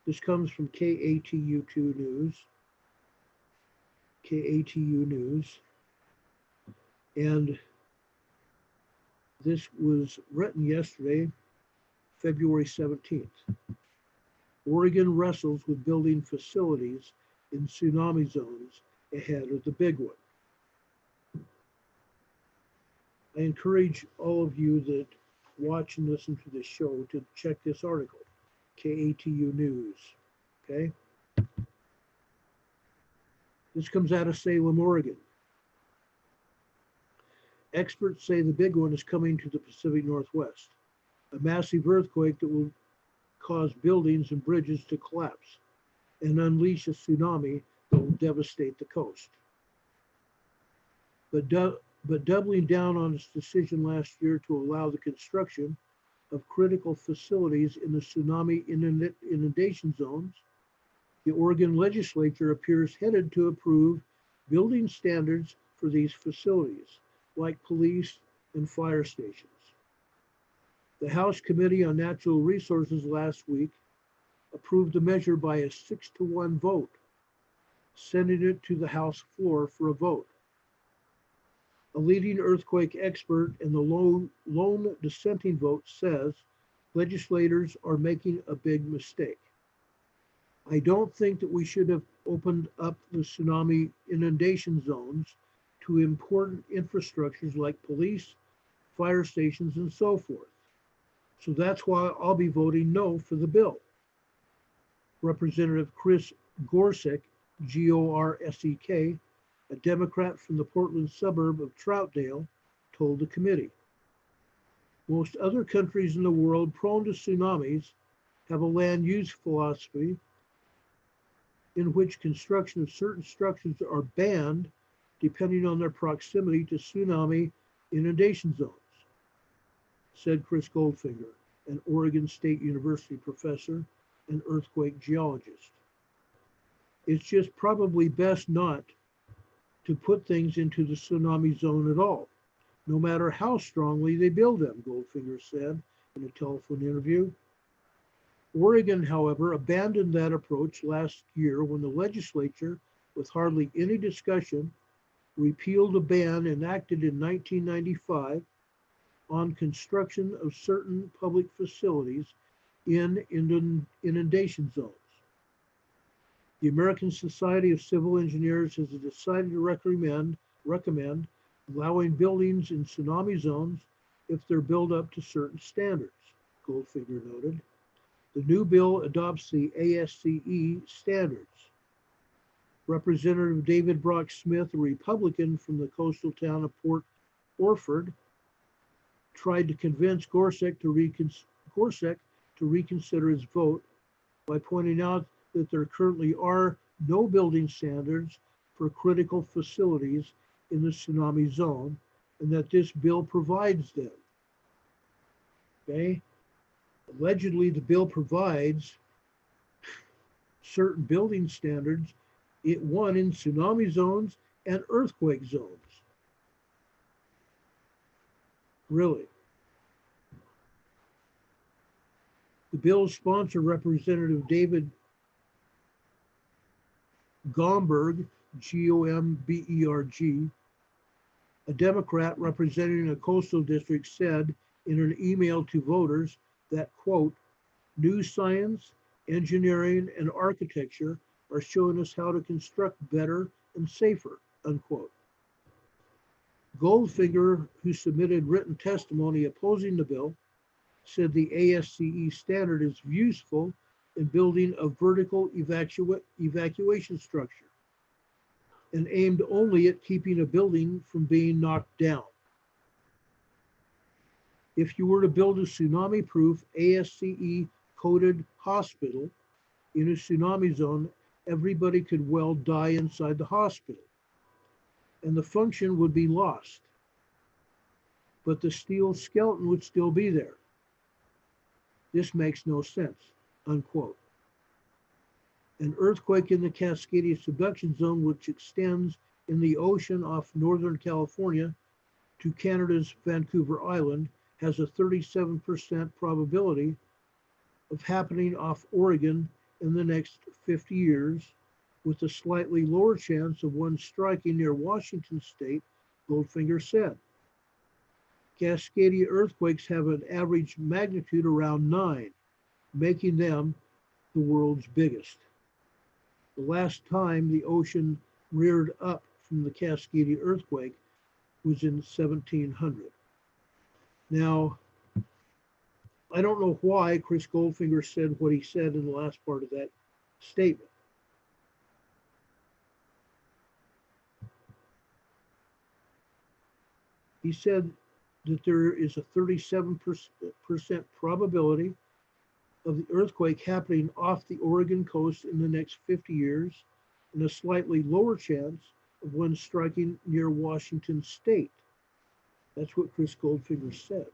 Speaker 1: This comes from KATU2 News. KATU News. And this was written yesterday, February 17th. Oregon wrestles with building facilities in tsunami zones ahead of the big one. I encourage all of you that watch and listen to this show to check this article, KATU News, okay? This comes out of Salem, Oregon. Experts say the big one is coming to the Pacific Northwest, a massive earthquake that will cause buildings and bridges to collapse and unleash a tsunami that will devastate the coast. But doubling down on its decision last year to allow the construction of critical facilities in the tsunami inundation zones, the Oregon legislature appears headed to approve building standards for these facilities, like police and fire stations. The House Committee on Natural Resources last week approved the measure by a 6-to-1 vote, sending it to the House floor for a vote. A leading earthquake expert in the lone dissenting vote says Legislators are making a big mistake. I don't think that we should have opened up the tsunami inundation zones to important infrastructures like police, fire stations, and so forth. So that's why I'll be voting no for the bill. Representative Chris Gorsek, Gorsek, a Democrat from the Portland suburb of Troutdale, told the committee. Most other countries in the world prone to tsunamis have a land use philosophy in which construction of certain structures are banned depending on their proximity to tsunami inundation zones, said Chris Goldfinger, an Oregon State University professor and earthquake geologist. It's just probably best not to put things into the tsunami zone at all, no matter how strongly they build them, Goldfinger said in a telephone interview. Oregon, however, abandoned that approach last year when the legislature, with hardly any discussion, repealed a ban enacted in 1995 on construction of certain public facilities in inundation zones. The American Society of Civil Engineers has decided to recommend allowing buildings in tsunami zones if they're built up to certain standards, Goldfinger noted. The new bill adopts the ASCE standards. Representative David Brock Smith, a Republican from the coastal town of Port Orford, tried to convince Gorsek to reconsider his vote by pointing out that there currently are no building standards for critical facilities in the tsunami zone and that this bill provides them. Okay? Allegedly, the bill provides certain building standards, in tsunami zones and earthquake zones. Really. The bill's sponsor, Representative David Gomberg, Gomberg, a Democrat representing a coastal district, said in an email to voters that, quote, new science, engineering, and architecture are showing us how to construct better and safer, unquote. Goldfinger, who submitted written testimony opposing the bill, said the ASCE standard is useful in building a vertical evacuation structure and aimed only at keeping a building from being knocked down. If you were to build a tsunami-proof ASCE coded hospital in a tsunami zone, everybody could well die inside the hospital, and the function would be lost. But the steel skeleton would still be there. This makes no sense, unquote. An earthquake in the Cascadia subduction zone, which extends in the ocean off Northern California to Canada's Vancouver Island, has a 37% probability of happening off Oregon in the next 50 years, with a slightly lower chance of one striking near Washington state, Goldfinger said. Cascadia earthquakes have an average magnitude around 9, making them the world's biggest. The last time the ocean reared up from the Cascadia earthquake was in 1700. Now, I don't know why Chris Goldfinger said what he said in the last part of that statement. He said that there is a 37% probability of the earthquake happening off the Oregon coast in the next 50 years, and a slightly lower chance of one striking near Washington state. That's what Chris Goldfinger said.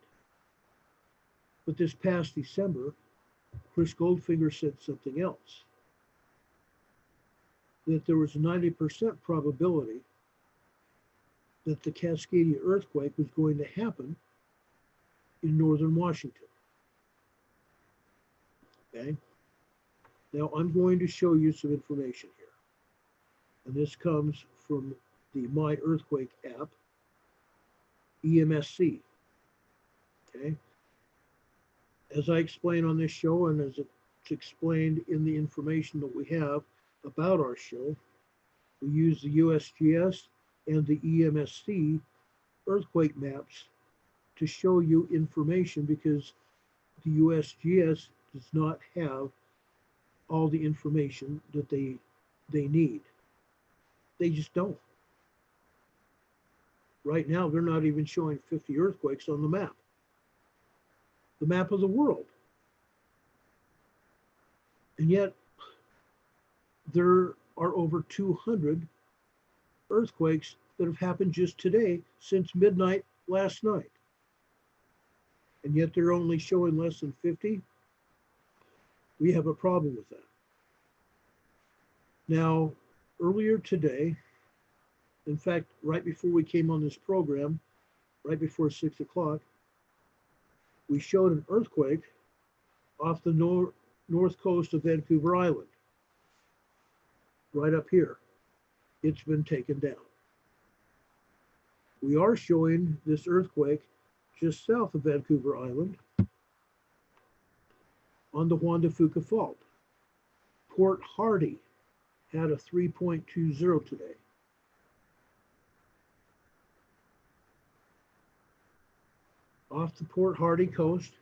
Speaker 1: But this past December, Chris Goldfinger said something else, that there was a 90% probability that the Cascadia earthquake was going to happen in northern Washington. Okay? Now I'm going to show you some information here. And this comes from the My Earthquake app, EMSC. Okay? As I explain on this show, and as it's explained in the information that we have about our show, we use the USGS and the EMSC earthquake maps to show you information, because the USGS does not have all the information that they need. They just don't. Right now, they're not even showing 50 earthquakes on the map of the world. And yet, there are over 200 earthquakes that have happened just today since midnight last night. And yet they're only showing less than 50. We have a problem with that. Now, earlier today, in fact, right before we came on this program, right before 6 o'clock, we showed an earthquake off the north coast of Vancouver Island, right up here. It's been taken down. We are showing this earthquake just south of Vancouver Island on the Juan de Fuca Fault. Port Hardy had a 3.20 today. Off the Port Hardy coast,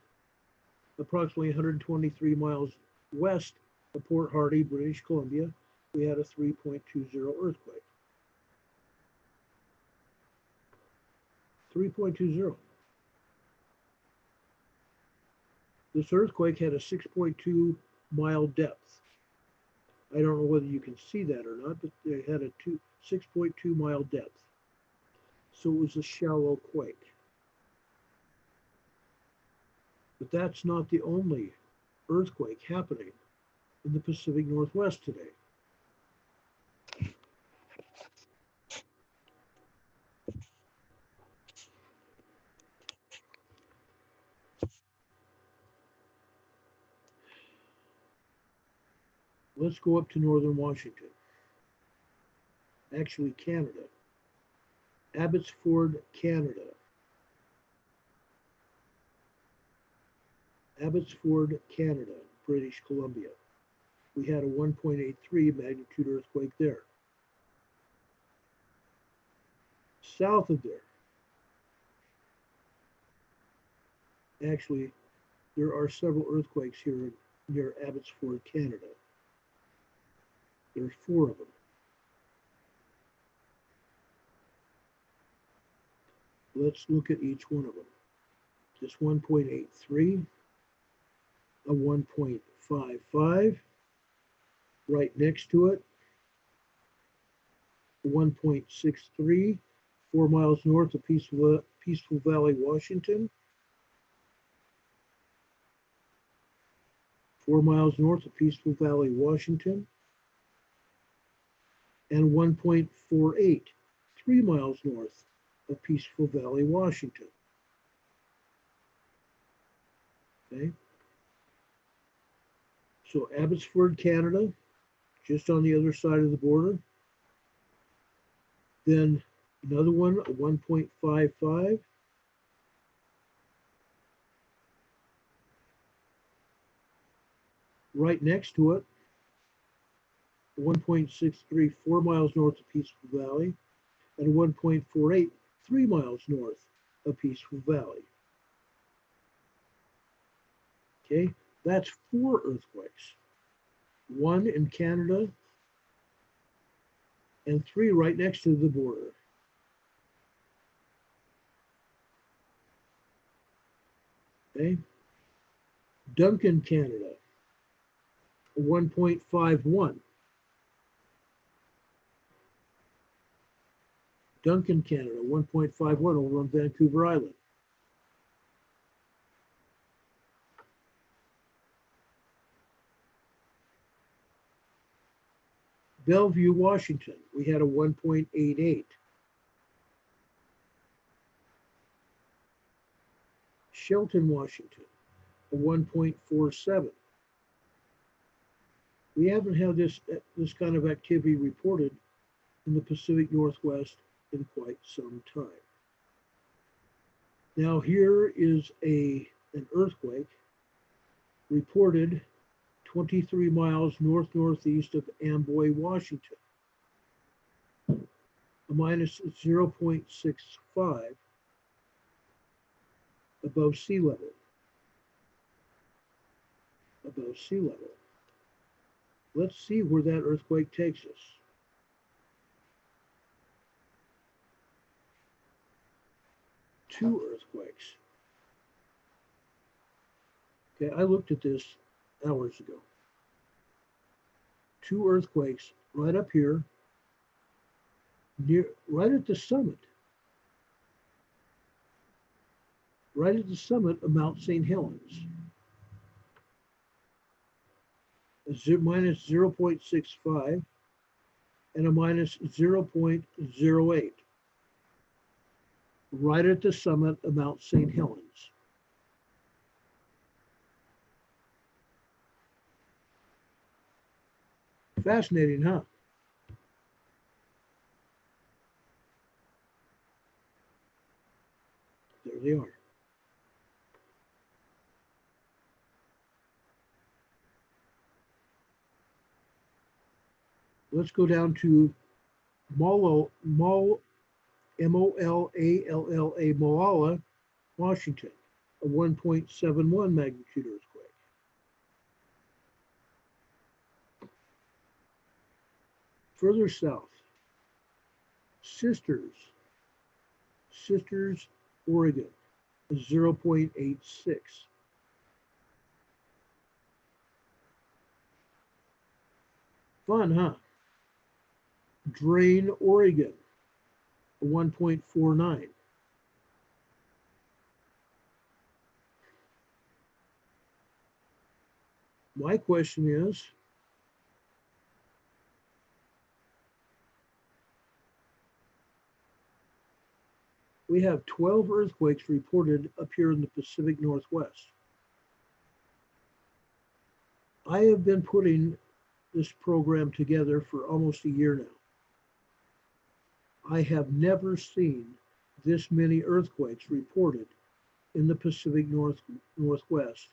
Speaker 1: approximately 123 miles west of Port Hardy, British Columbia, we had a 3.20 earthquake. 3.20. This earthquake had a 6.2 mile depth. I don't know whether you can see that or not, but it had a 6.2 mile depth. So it was a shallow quake. But that's not the only earthquake happening in the Pacific Northwest today. Let's go up to northern Washington. Actually, Canada. Abbotsford, Canada. Abbotsford, Canada, British Columbia. We had a 1.83 magnitude earthquake there. South of there, actually, there are several earthquakes here near Abbotsford, Canada. There's 4 of them. Let's look at each one of them. This 1.83, a 1.55, right next to it, 1.63, 4 miles north of Peaceful Valley, Washington. 4 miles north of Peaceful Valley, Washington. And 1.48, 3 miles north of Peaceful Valley, Washington. Okay. So Abbotsford, Canada, just on the other side of the border. Then another one, a 1.55. Right next to it, 1.63, 4 miles north of Peaceful Valley, and 1.48, 3 miles north of Peaceful Valley. Okay, that's 4 earthquakes. 1 in Canada, and 3 right next to the border. Okay, Duncan, Canada, 1.51. Duncan, Canada, 1.51 over on Vancouver Island. Bellevue, Washington, we had a 1.88. Shelton, Washington, a 1.47. We haven't had this kind of activity reported in the Pacific Northwest in quite some time. Now here is an earthquake reported 23 miles north-northeast of Amboy, Washington, a minus 0.65 above sea level. Above sea level. Let's see where that earthquake takes us. Two earthquakes. Okay, I looked at this hours ago. Two earthquakes right up here, right at the summit. Right at the summit of Mount St. Helens. A minus 0.65 and a minus 0.08. Right at the summit of Mount St. Helens. Fascinating, huh? There they are. Let's go down to M-O-L-A-L-L-A, Moala, Washington, a 1.71 magnitude earthquake. Further south, Sisters, Oregon, a 0.86. Fun, huh? Drain, Oregon, a 1.49. My question is, we have 12 earthquakes reported up here in the Pacific Northwest. I have been putting this program together for almost a year now. I have never seen this many earthquakes reported in the Pacific Northwest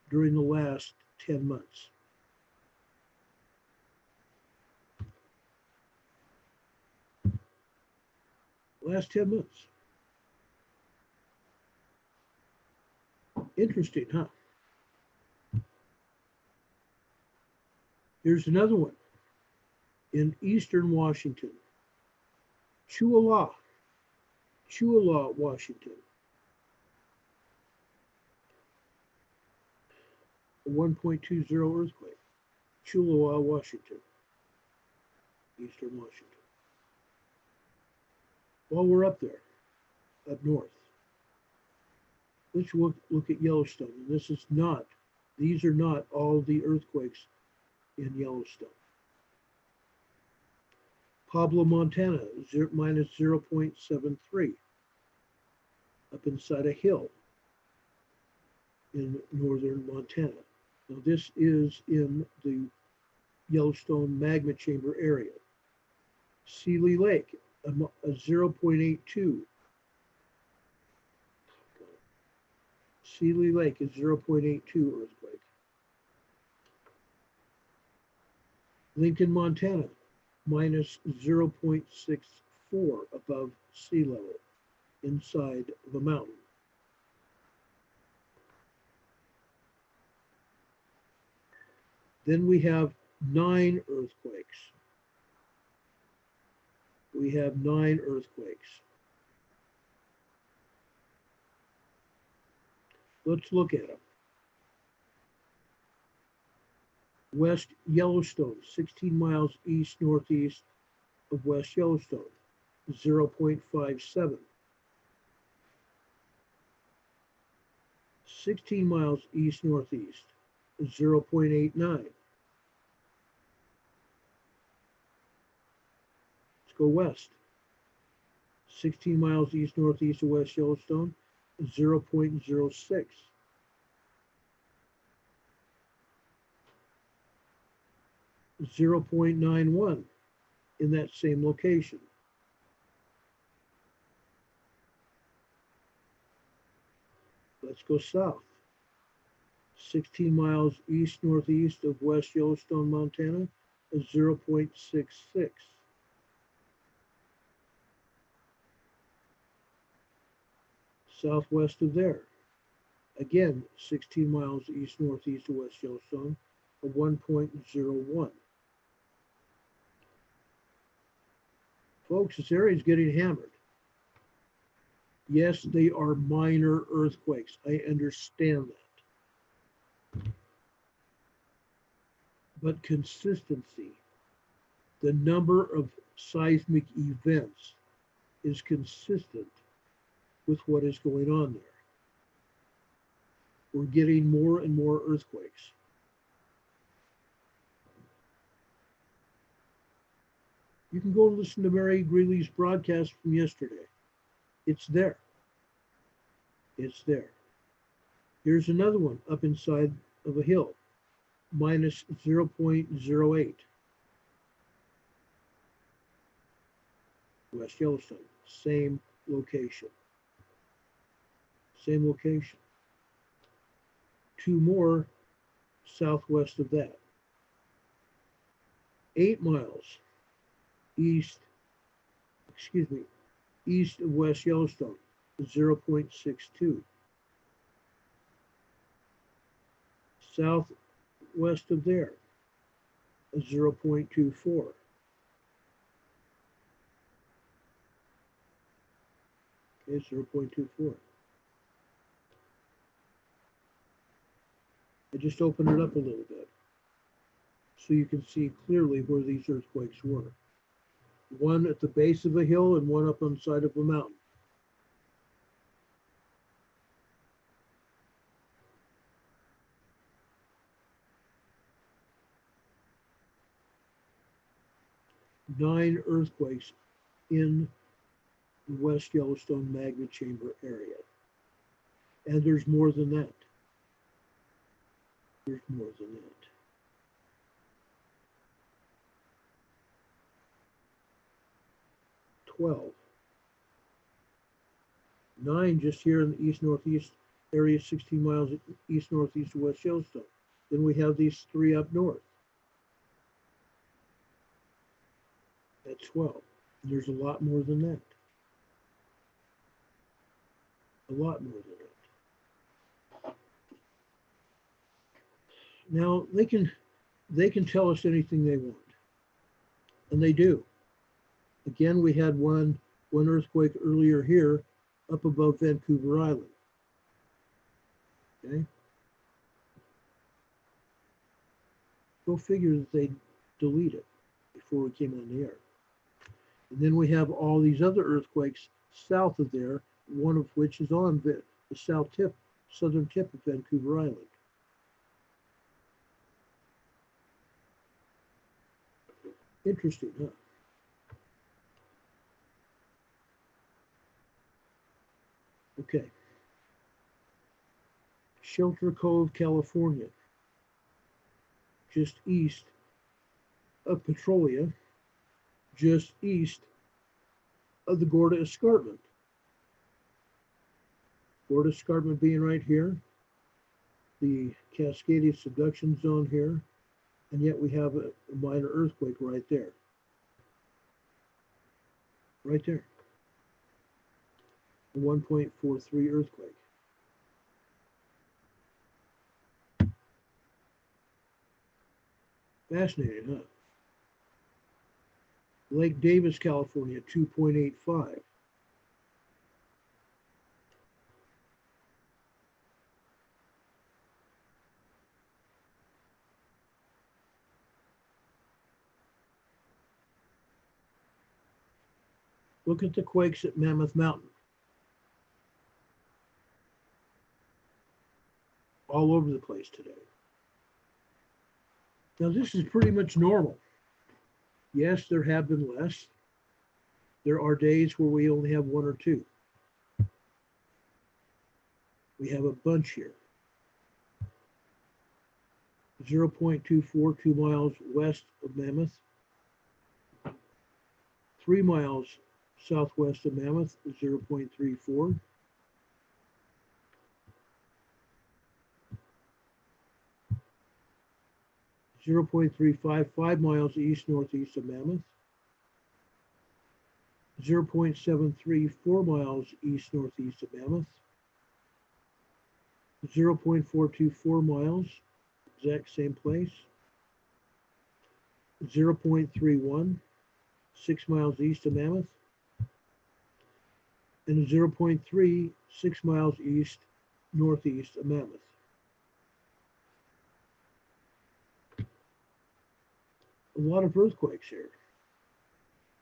Speaker 1: during the last 10 months. Last 10 months. Interesting, huh? Here's another one in eastern Washington. Chula, Washington. A 1.20 earthquake. Chula, Washington. Eastern Washington. While we're up there, up north, let's look at Yellowstone. And these are not all the earthquakes in Yellowstone. Pablo, Montana, minus 0.73, up inside a hill in northern Montana. Now this is in the Yellowstone magma chamber area. Seeley Lake, a 0.82. Seeley Lake is 0.82 earthquake. Lincoln, Montana, minus 0.64 above sea level inside of a mountain. Then we have 9 earthquakes. We have 9 earthquakes. Let's look at them. West Yellowstone, 16 miles east-northeast of West Yellowstone, 0.57. 16 miles east-northeast, 0.89. Let's go west. 16 miles east-northeast of West Yellowstone, 0.06. 0.91 in that same location. Let's go south. 16 miles east-northeast of West Yellowstone, Montana, is 0.66. Southwest of there, again, 16 miles east-northeast of West Yellowstone, a 1.01. Folks, this area is getting hammered. Yes, they are minor earthquakes. I understand that. But consistency, the number of seismic events is consistent with what is going on there. We're getting more and more earthquakes. You can go listen to Mary Greeley's broadcast from yesterday. It's there. It's there. Here's another one up inside of a hill, minus 0.08. West Yellowstone, same location. Same location. Two more southwest of that. 8 miles east of West Yellowstone, 0.62. Southwest of there, 0.24. Okay, 0.24. I just opened it up a little bit so you can see clearly where these earthquakes were. One at the base of a hill and one up on the side of a mountain. Nine earthquakes in the West Yellowstone magma chamber area. And there's more than that. There's more than that. 12. 9 just here in the east-northeast area, 16 miles east-northeast of West Yellowstone. Then we have these 3 up north. That's 12. And there's a lot more than that. A lot more than that. Now they can tell us anything they want. And they do. Again, we had one earthquake earlier here up above Vancouver Island. Okay. Go figure that they delete it before we came on the air. And then we have all these other earthquakes south of there, one of which is on the southern tip of Vancouver Island. Interesting, huh? Okay. Shelter Cove, California, just east of Petrolia, just east of the Gorda Escarpment. Gorda Escarpment being right here, the Cascadia subduction zone here, and yet we have a minor earthquake right there. Right there. A 1.43 earthquake. Fascinating, huh? Lake Davis, California, 2.85. Look at the quakes at Mammoth Mountain. All over the place today. Now this is pretty much normal. Yes, there have been less. There are days where we only have 1 or 2. We have a bunch here. 0.242 miles west of Mammoth. 3 miles southwest of Mammoth, 0.34. 0.35, 5 miles east-northeast of Mammoth. 0.73, 4 miles east-northeast of Mammoth. 0.42, 4 miles, exact same place. 0.31, 6 miles east of Mammoth. And 0.3, 6 miles east-northeast of Mammoth. A lot of earthquakes here.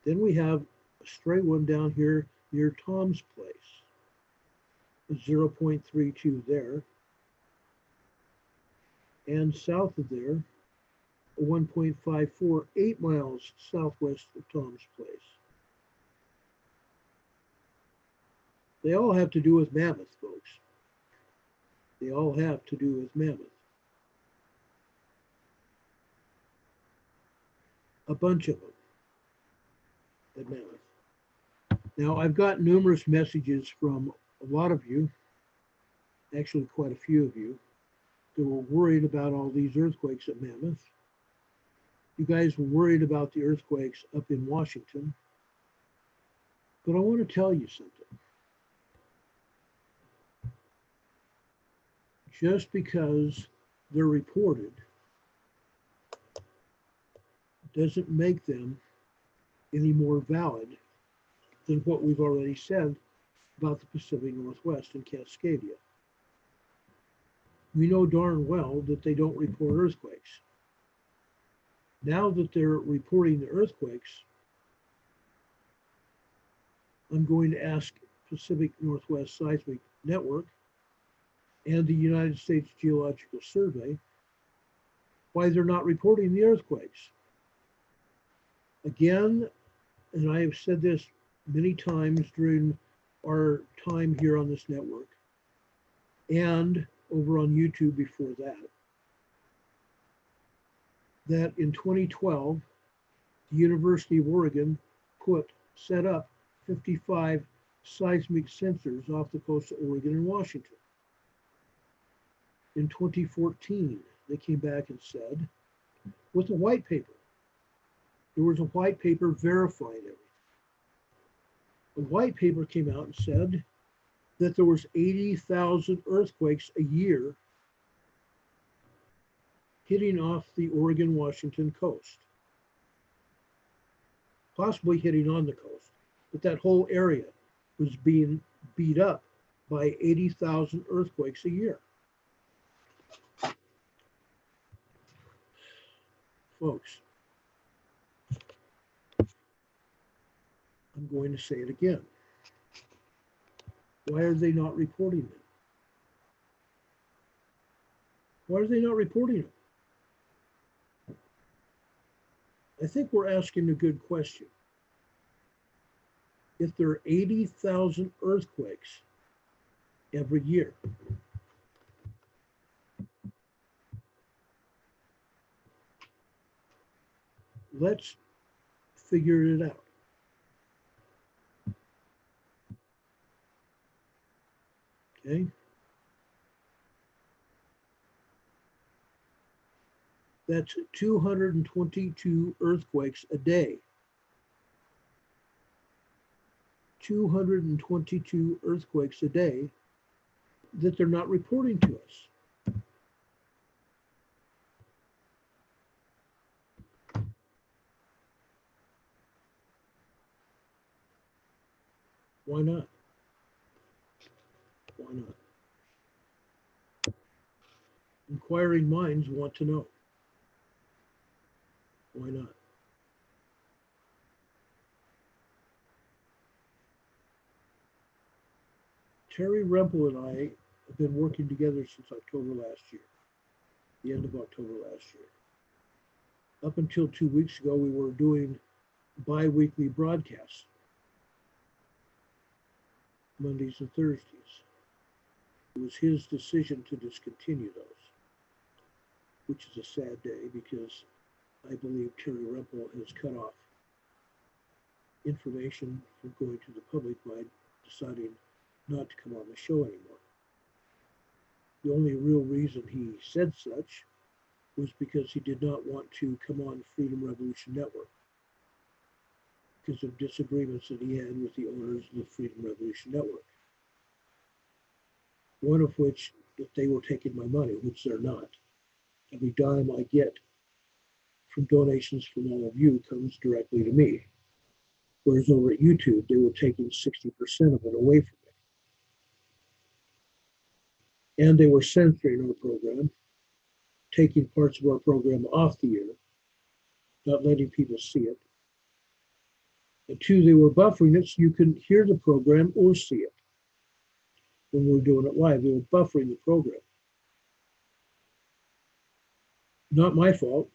Speaker 1: Then we have a stray one down here near Tom's place. 0.32 there. And south of there, 1.54, 8 miles southwest of Tom's place. They all have to do with Mammoth, folks. They all have to do with Mammoth. A bunch of them at Mammoth. Now, I've got numerous messages from a lot of you, actually quite a few of you, that were worried about all these earthquakes at Mammoth. You guys were worried about the earthquakes up in Washington. But I want to tell you something. Just because they're reported doesn't make them any more valid than what we've already said about the Pacific Northwest and Cascadia. We know darn well that they don't report earthquakes. Now that they're reporting the earthquakes, I'm going to ask Pacific Northwest Seismic Network and the United States Geological Survey why they're not reporting the earthquakes. Again, and I have said this many times during our time here on this network and over on YouTube before that, that in 2012, the University of Oregon set up 55 seismic sensors off the coast of Oregon and Washington. In 2014, they came back and said, with a white paper, there was a white paper verifying everything. The white paper came out and said that there was 80,000 earthquakes a year hitting off the Oregon-Washington coast. Possibly hitting on the coast, but that whole area was being beat up by 80,000 earthquakes a year. Folks, I'm going to say it again. Why are they not reporting them? Why are they not reporting them? I think we're asking a good question. If there are 80,000 earthquakes every year, let's figure it out. Okay? That's 222 earthquakes a day. 222 earthquakes a day that they're not reporting to us. Why not? Why not? Inquiring minds want to know. Why not? Terry Rempel and I have been working together since October last year, the end of October last year. Up until 2 weeks ago, we were doing bi-weekly broadcasts, Mondays and Thursdays. It was his decision to discontinue those, which is a sad day because I believe Terry Rempel has cut off information from going to the public by deciding not to come on the show anymore. The only real reason he said such was because he did not want to come on Freedom Revolution Network because of disagreements that he had with the owners of the Freedom Revolution Network. One of which, that they were taking my money, which they're not. Every dime I get from donations from all of you comes directly to me. Whereas over at YouTube, they were taking 60% of it away from me. And they were censoring our program, taking parts of our program off the air, not letting people see it. And two, they were buffering it so you couldn't hear the program or see it. When we were doing it live, they were buffering the program. Not my fault.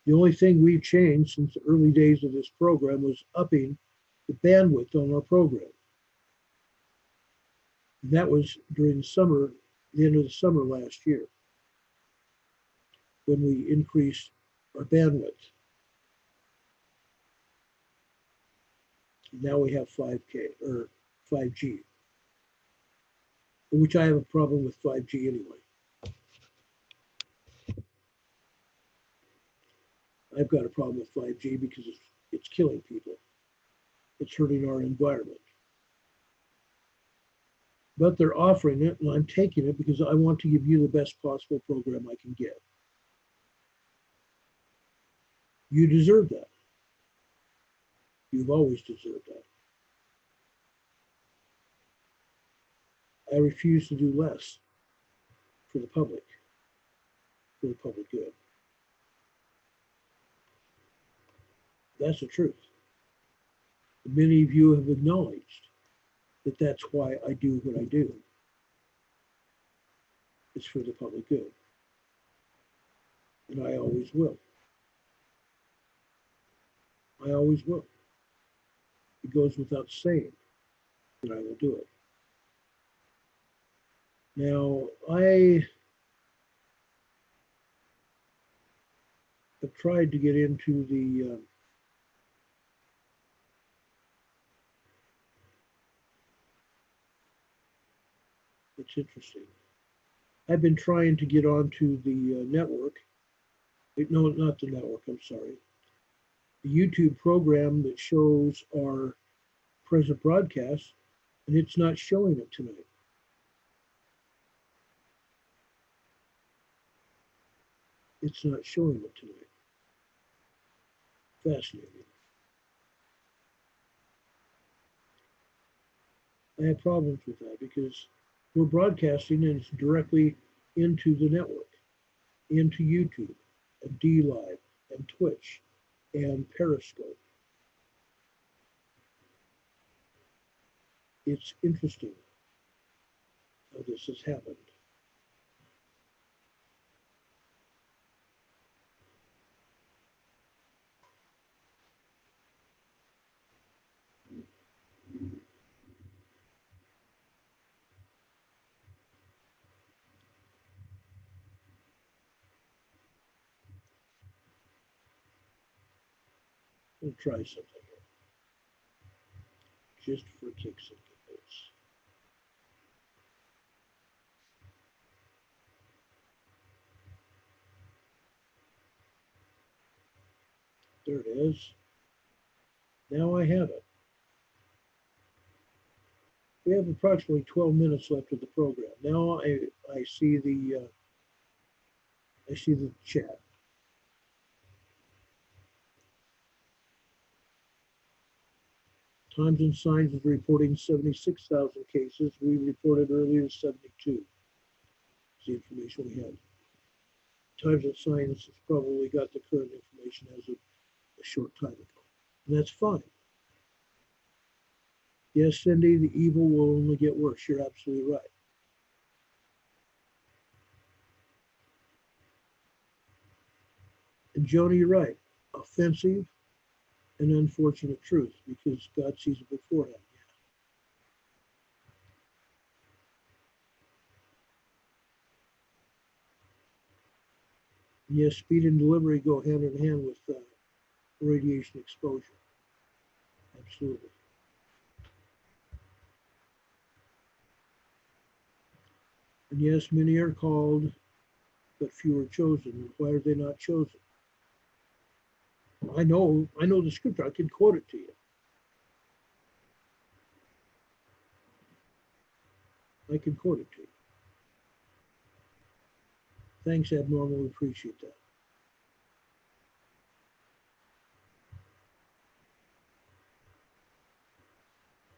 Speaker 1: The only thing we've changed since the early days of this program was upping the bandwidth on our program. And that was during the summer, the end of the summer last year, when we increased our bandwidth. Now we have 5K or 5G, which I have a problem with 5G anyway. I've got a problem with 5G because it's killing people. It's hurting our environment. But they're offering it, and I'm taking it because I want to give you the best possible program I can get. You deserve that. You've always deserved that. I refuse to do less for the public good. That's the truth. Many of you have acknowledged that that's why I do what I do. It's for the public good. And I always will. I always will. It goes without saying that I will do it. Now, I have tried to get into the it's interesting. I've been trying to get onto the network. No, not the network, I'm sorry. The YouTube program that shows our present broadcast, and it's not showing it tonight. It's not showing it tonight. Fascinating. I have problems with that because we're broadcasting and it's directly into the network, into YouTube, and DLive, and Twitch, and Periscope. It's interesting how this has happened. We'll try something here, just for kicks and giggles. There it is. Now I have it. We have approximately 12 minutes left of the program. Now I see the chat. Times and Signs is reporting 76,000 cases. We reported earlier 72. That's the information we had. Times and Signs has probably got the current information as of a short time ago. And that's fine. Yes, Cindy, the evil will only get worse. You're absolutely right. And Joni, you're right. Offensive and unfortunate truth because God sees it beforehand. Yeah. Yes, speed and delivery go hand in hand with radiation exposure. Absolutely. And yes, many are called, but few are chosen. Why are they not chosen? I know the scripture. I can quote it to you. I can quote it to you. Thanks, Abnormal. We appreciate that.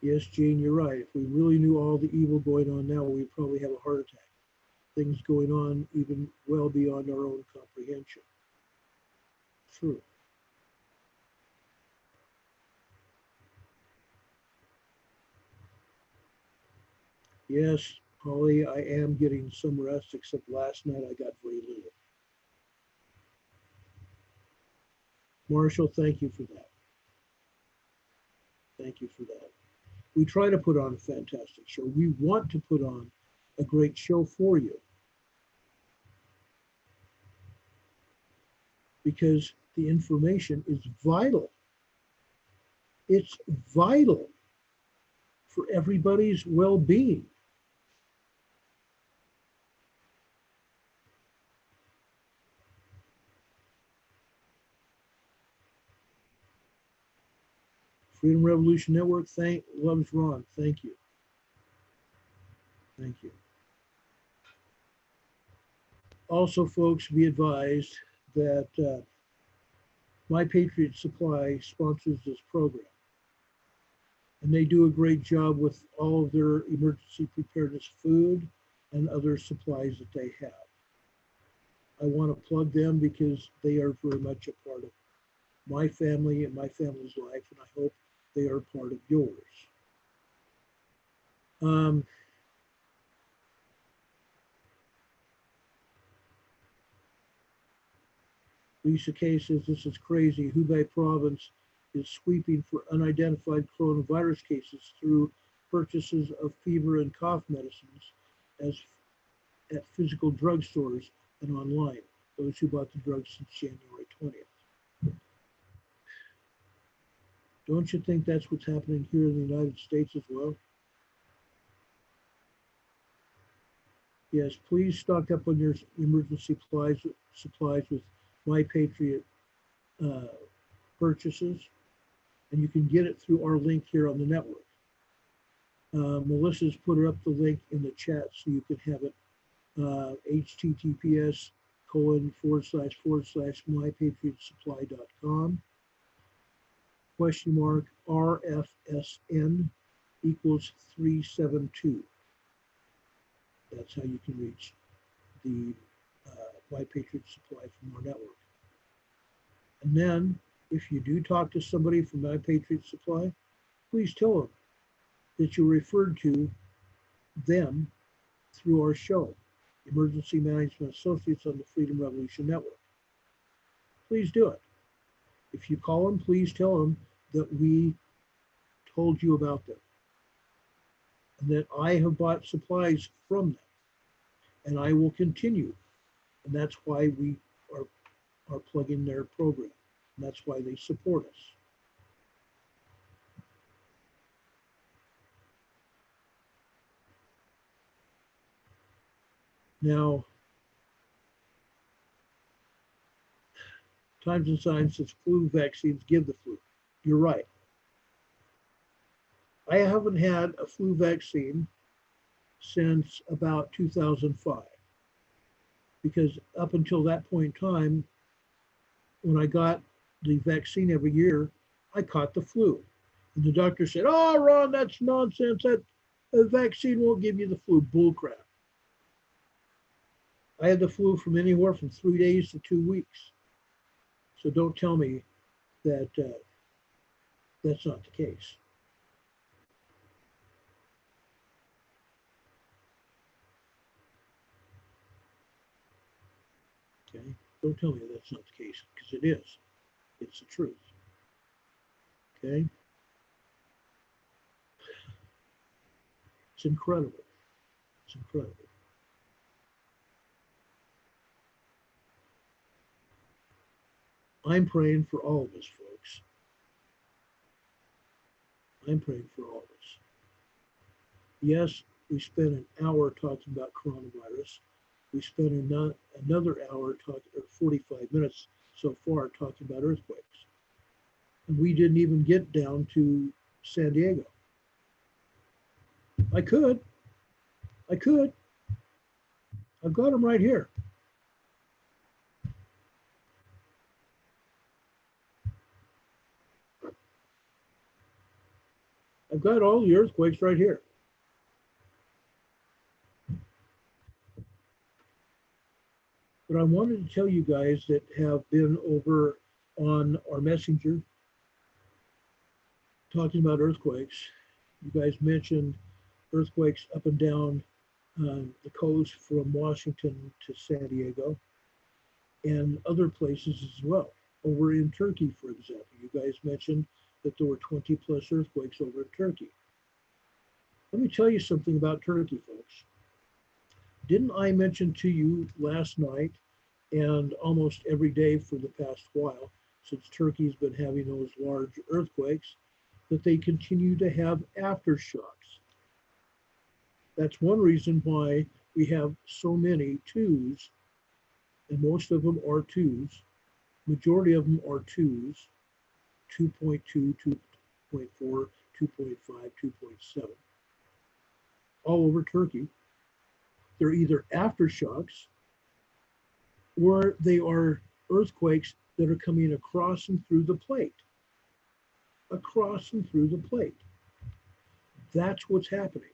Speaker 1: Yes, Jane, you're right. If we really knew all the evil going on now, we'd probably have a heart attack. Things going on even well beyond our own comprehension. True. Yes, Holly, I am getting some rest, except last night I got very little. Marshall, thank you for that. Thank you for that. We try to put on a fantastic show. We want to put on a great show for you because the information is vital. It's vital for everybody's well being. Freedom Revolution Network, loves Ron. Thank you. Thank you. Also, folks, be advised that My Patriot Supply sponsors this program. And they do a great job with all of their emergency preparedness food and other supplies that they have. I want to plug them because they are very much a part of my family and my family's life, and I hope they are part of yours. Um, Lisa K says this is crazy. Hubei province is sweeping for unidentified coronavirus cases through purchases of fever and cough medicines as at physical drugstores and online. Those who bought the drugs since January 20th. Don't you think that's what's happening here in the United States as well? Yes, please stock up on your emergency supplies with My Patriot uh, purchases, and you can get it through our link here on the network. Melissa's put up the link in the chat so you can have it. https:// mypatriotsupply.com $RFSN equals 372. That's how you can reach the My Patriot Supply from our network. And then, if you do talk to somebody from My Patriot Supply, please tell them that you referred to them through our show, Emergency Management Associates on the Freedom Revolution Network. Please do it. If you call them, please tell them that we told you about them and that I have bought supplies from them and I will continue. And that's why we are plugging their program. And that's why they support us. Now, Times and Science says flu vaccines give the flu. You're right. I haven't had a flu vaccine since about 2005 because up until that point in time, when I got the vaccine every year, I caught the flu. And the doctor said, "Oh, Ron, that's nonsense. That a vaccine won't give you the flu." Bull crap. I had the flu from anywhere from 3 days to 2 weeks. So don't tell me that that's not the case. Okay, don't tell me that's not the case because it is. It's the truth. Okay, it's incredible. It's incredible. I'm praying for all of us, folks. I'm praying for all of us. Yes, We spent an hour talking about coronavirus. We spent another hour talking, or 45 minutes so far, talking about earthquakes. And we didn't even get down to San Diego. I could. I've got them right here. I've got all the earthquakes right here. But I wanted to tell you guys that have been over on our messenger talking about earthquakes. You guys mentioned earthquakes up and down the coast from Washington to San Diego and other places as well. Over in Turkey, for example, you guys mentioned that there were 20 plus earthquakes over in Turkey. Let me tell you something about Turkey, folks. Didn't I mention to you last night and almost every day for the past while, since Turkey's been having those large earthquakes, that they continue to have aftershocks? That's one reason why we have so many twos, and most of them are twos. Majority of them are twos, 2.2, 2.4, 2.5, 2.7, all over Turkey. They're either aftershocks or they are earthquakes that are coming across and through the plate. Across and through the plate. That's what's happening.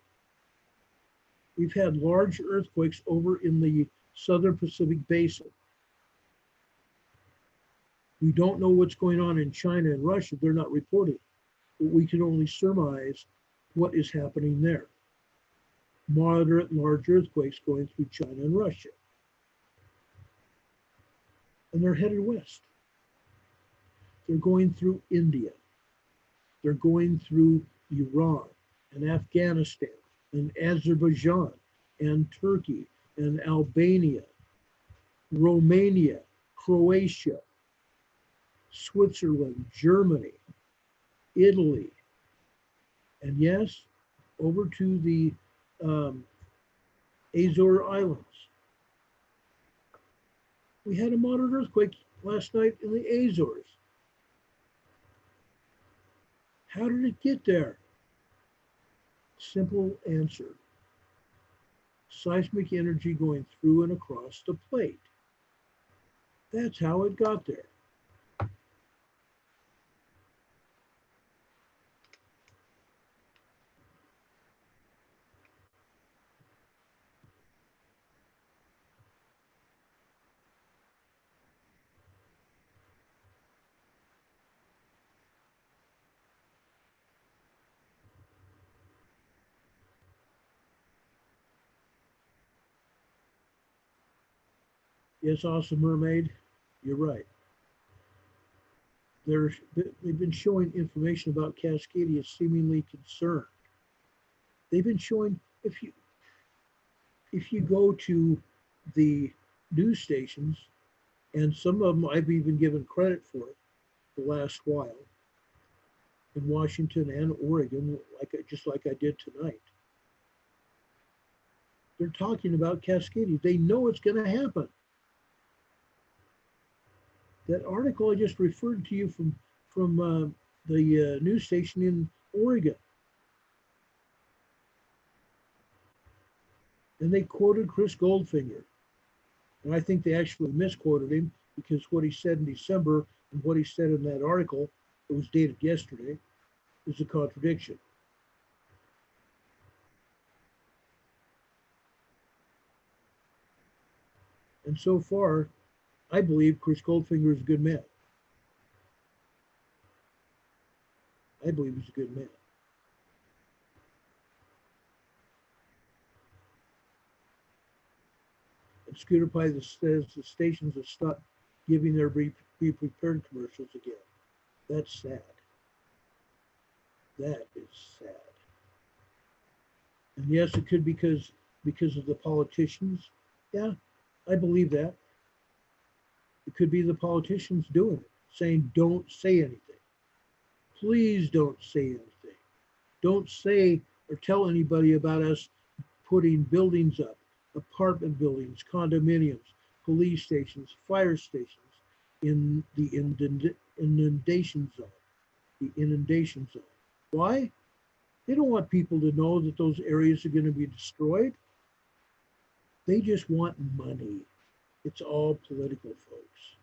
Speaker 1: We've had large earthquakes over in the southern Pacific Basin. We don't know what's going on in China and Russia. They're not reporting. But we can only surmise what is happening there. Moderate and large earthquakes going through China and Russia. And they're headed west. They're going through India. They're going through Iran and Afghanistan and Azerbaijan and Turkey and Albania, Romania, Croatia, Switzerland, Germany, Italy, and yes, over to the Azore Islands. We had a moderate earthquake last night in the Azores. How did it get there? Simple answer. Seismic energy going through and across the plate. That's how it got there. Yes, Awesome Mermaid, you're right. They've been showing information about Cascadia seemingly concerned. They've been showing, if you go to the news stations, and some of them I've even given credit for it the last while, in Washington and Oregon, just like I did tonight. They're talking about Cascadia. They know it's going to happen. That article I just referred to you from the news station in Oregon. And they quoted Chris Goldfinger. And I think they actually misquoted him because what he said in December and what he said in that article that was dated yesterday is a contradiction. And so far, I believe Chris Goldfinger is a good man. I believe he's a good man. And Scooter Pie says the stations have stopped giving their Be Prepared commercials again. That's sad. That is sad. And yes, it could because of the politicians. Yeah, I believe that. It could be the politicians doing it, saying, don't say anything. Please don't say anything. Don't say or tell anybody about us putting buildings up, apartment buildings, condominiums, police stations, fire stations in the inundation zone. The inundation zone. Why? They don't want people to know that those areas are going to be destroyed. They just want money. It's all political, folks.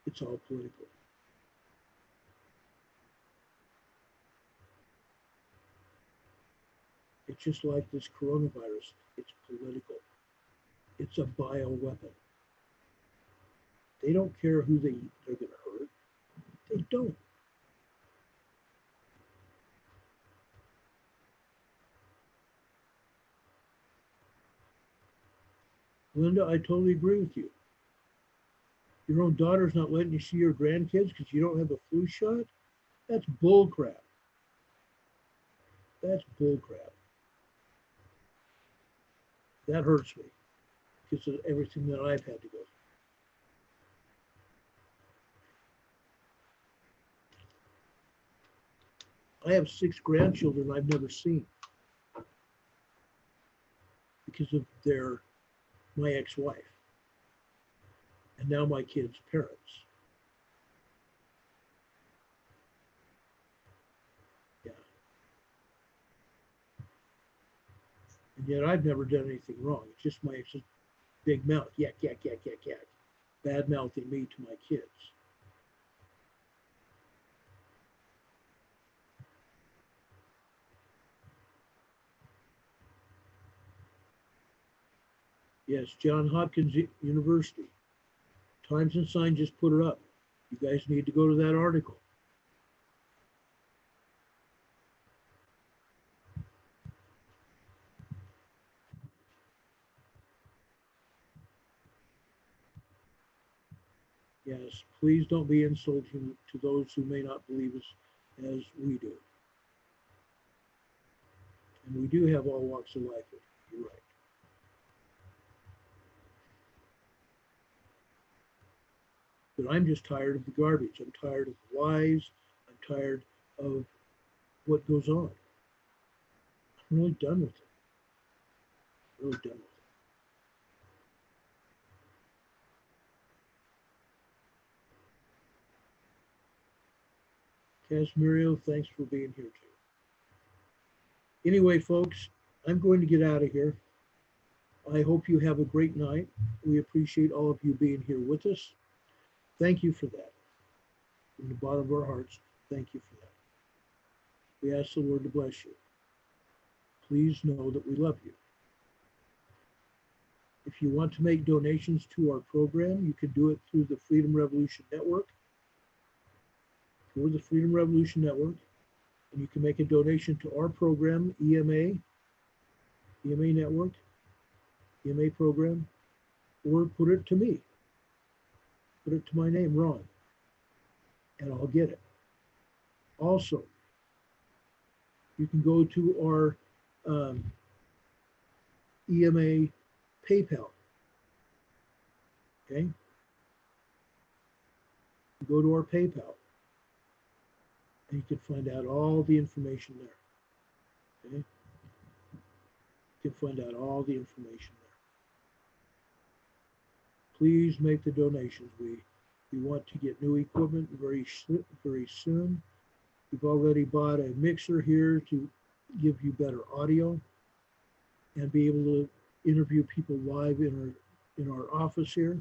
Speaker 1: It's all political. It's just like this coronavirus. It's political. It's a bioweapon. They don't care who they're going to hurt. They don't. Linda, I totally agree with you. Your own daughter's not letting you see your grandkids because you don't have a flu shot? That's bull crap. That's bull crap. That hurts me because of everything that I've had to go through. I have 6 grandchildren I've never seen because of my ex-wife and now my kids' parents. Yeah. And yet I've never done anything wrong. It's just my ex's big mouth, yak, yak, yak, yak, yak, bad mouthing me to my kids. Yes, Johns Hopkins University. Times and Sign just put it up. You guys need to go to that article. Yes, please don't be insulting to those who may not believe us as we do. And we do have all walks of life. You're right. But I'm just tired of the garbage. I'm tired of the lies. I'm tired of what goes on. I'm really done with it. Really done with it. Casmario, thanks for being here too. Anyway, folks, I'm going to get out of here. I hope you have a great night. We appreciate all of you being here with us. Thank you for that. From the bottom of our hearts, thank you for that. We ask the Lord to bless you. Please know that we love you. If you want to make donations to our program, you can do it through the Freedom Revolution Network. Or the Freedom Revolution Network. And you can make a donation to our program, EMA Network, EMA program, or put it to me. Put it to my name, Ron, and I'll get it. Also, you can go to our EMA PayPal. Okay? Go to our PayPal, and you can find out all the information there. Okay? You can find out all the information there. Please make the donations. We want to get new equipment very soon. We've already bought a mixer here to give you better audio and be able to interview people live in our office here.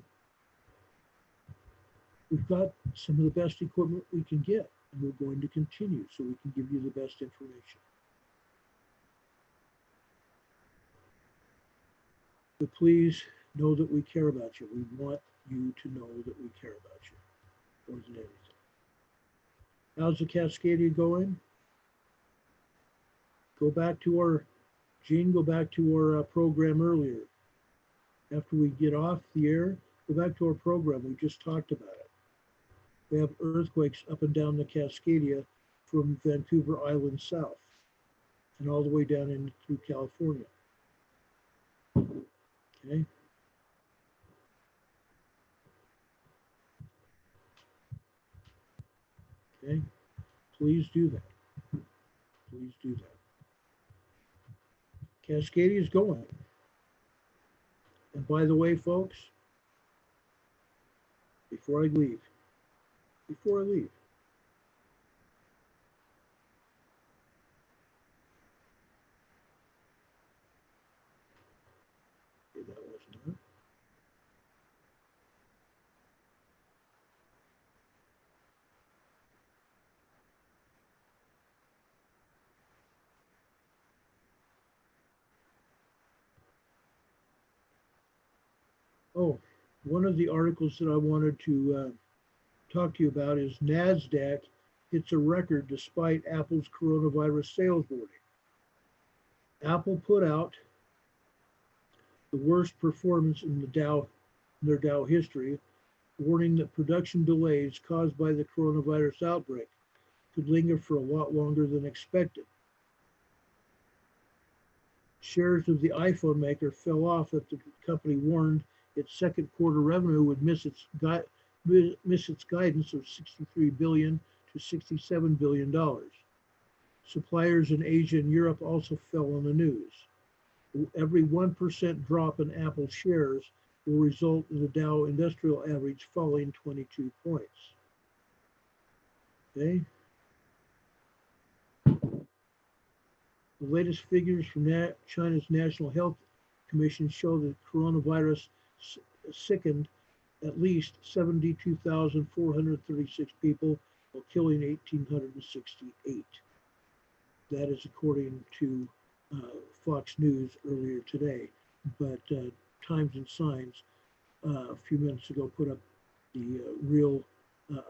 Speaker 1: We've got some of the best equipment we can get, and we're going to continue so we can give you the best information. But please know that we care about you. We want you to know that we care about you more than anything. How's the Cascadia going? Go back to our program earlier. After we get off the air, go back to our program. We just talked about it. We have earthquakes up and down the Cascadia from Vancouver Island south and all the way down in through California. Okay. Okay. Please do that. Please do that. Cascadia is going. And by the way, folks, before I leave, okay, that wasn't it. Oh, one of the articles that I wanted to talk to you about is NASDAQ hits a record despite Apple's coronavirus sales warning. Apple put out the worst performance in their Dow history, warning that production delays caused by the coronavirus outbreak could linger for a lot longer than expected. Shares of the iPhone maker fell off after the company warned its second quarter revenue would miss its guidance of $63 billion to $67 billion. Suppliers in Asia and Europe also fell on the news. Every 1% drop in Apple shares will result in the Dow Industrial Average falling 22 points. Okay. The latest figures from China's National Health Commission show that coronavirus sickened at least 72,436 people, while killing 1,868. That is according to Fox News earlier today. But Times and Signs a few minutes ago put up the real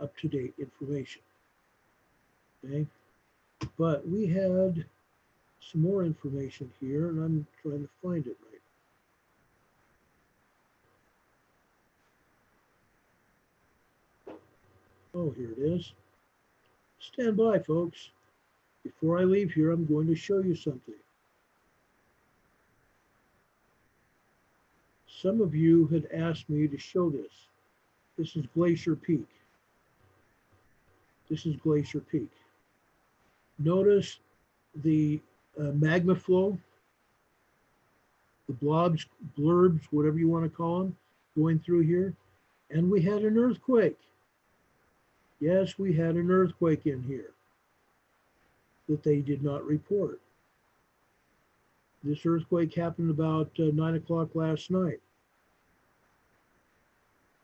Speaker 1: up-to-date information. Okay, but we had some more information here, and I'm trying to find it right. Oh, here it is. Stand by, folks. Before I leave here, I'm going to show you something. Some of you had asked me to show this. This is Glacier Peak. This is Glacier Peak. Notice the magma flow, the blobs, blurbs, whatever you want to call them, going through here. And we had an earthquake. Yes, we had an earthquake in here that they did not report. This earthquake happened about 9 o'clock last night.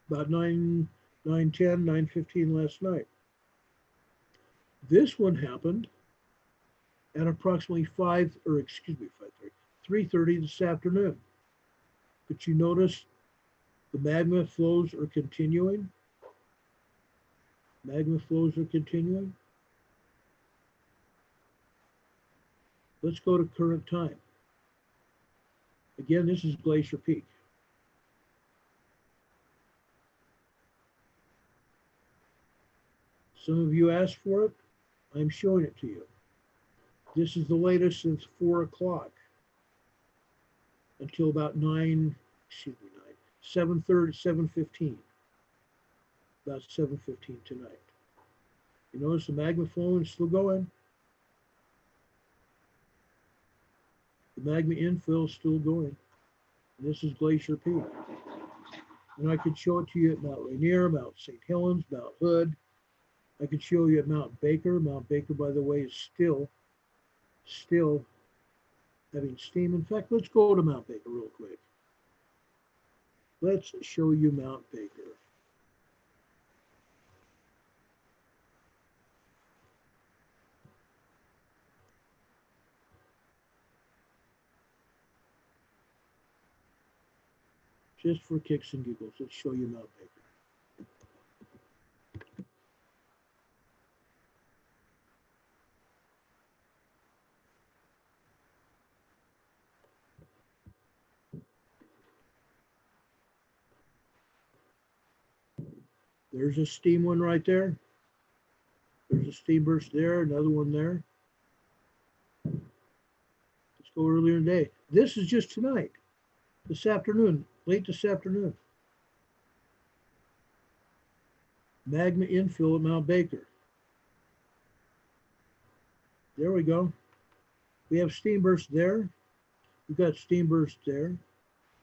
Speaker 1: About 9:10, 9:15 last night. This one happened at approximately 3:30 this afternoon. But you notice the magma flows are continuing. Magma flows are continuing. Let's go to current time. Again, this is Glacier Peak. Some of you asked for it. I'm showing it to you. This is the latest since 4 o'clock until about 7:30, 7:15. About 7:15 tonight. You notice the magma flowing is still going. The magma infill is still going. And this is Glacier Peak. And I could show it to you at Mount Rainier, Mount St. Helens, Mount Hood. I could show you at Mount Baker. Mount Baker, by the way, is still having steam. In fact, let's go to Mount Baker real quick. Let's show you Mount Baker. Just for kicks and giggles, let's show you Mount Baker. There's a steam one right there. There's a steam burst there, another one there. Let's go earlier in the day. This is just tonight, this afternoon, late this afternoon. Magma infill at Mount Baker. There we go. We have steam burst there. We've got steam burst there.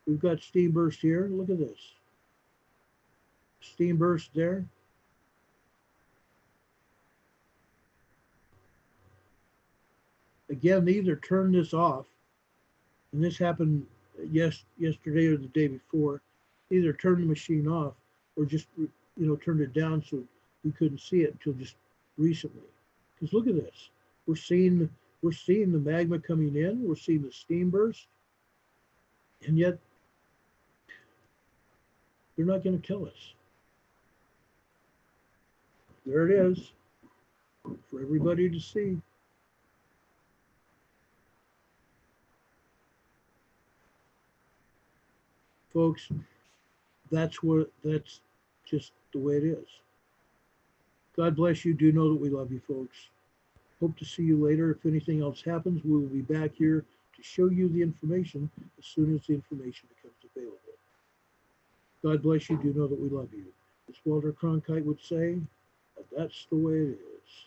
Speaker 1: We've got steam burst here. Look at this. Steam burst there. Again, they either turn this off, and this happened yesterday or the day before, either turn the machine off or just turned it down so we couldn't see it until just recently. Because look at this. We're seeing the magma coming in, we're seeing the steam burst, and yet they're not going to kill us. There it is for everybody to see. Folks, that's just the way it is. God bless you. Do know that we love you, folks. Hope to see you later. If anything else happens, we will be back here to show you the information as soon as the information becomes available. God bless you. Do know that we love you. As Walter Cronkite would say, that's the way it is.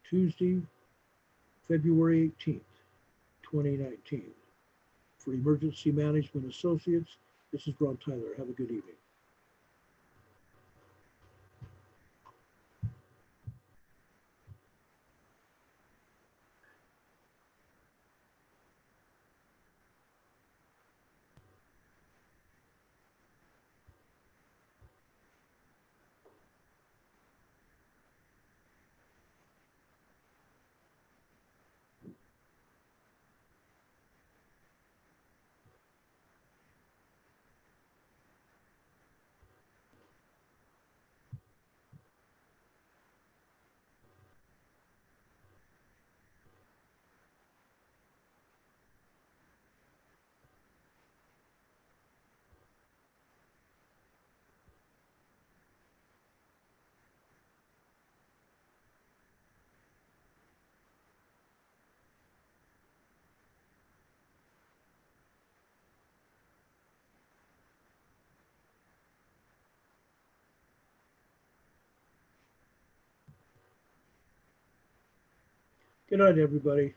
Speaker 1: Tuesday, February 18th, 2019. For Emergency Management Associates, this is Ron Tyler. Have a good evening. Good night, everybody.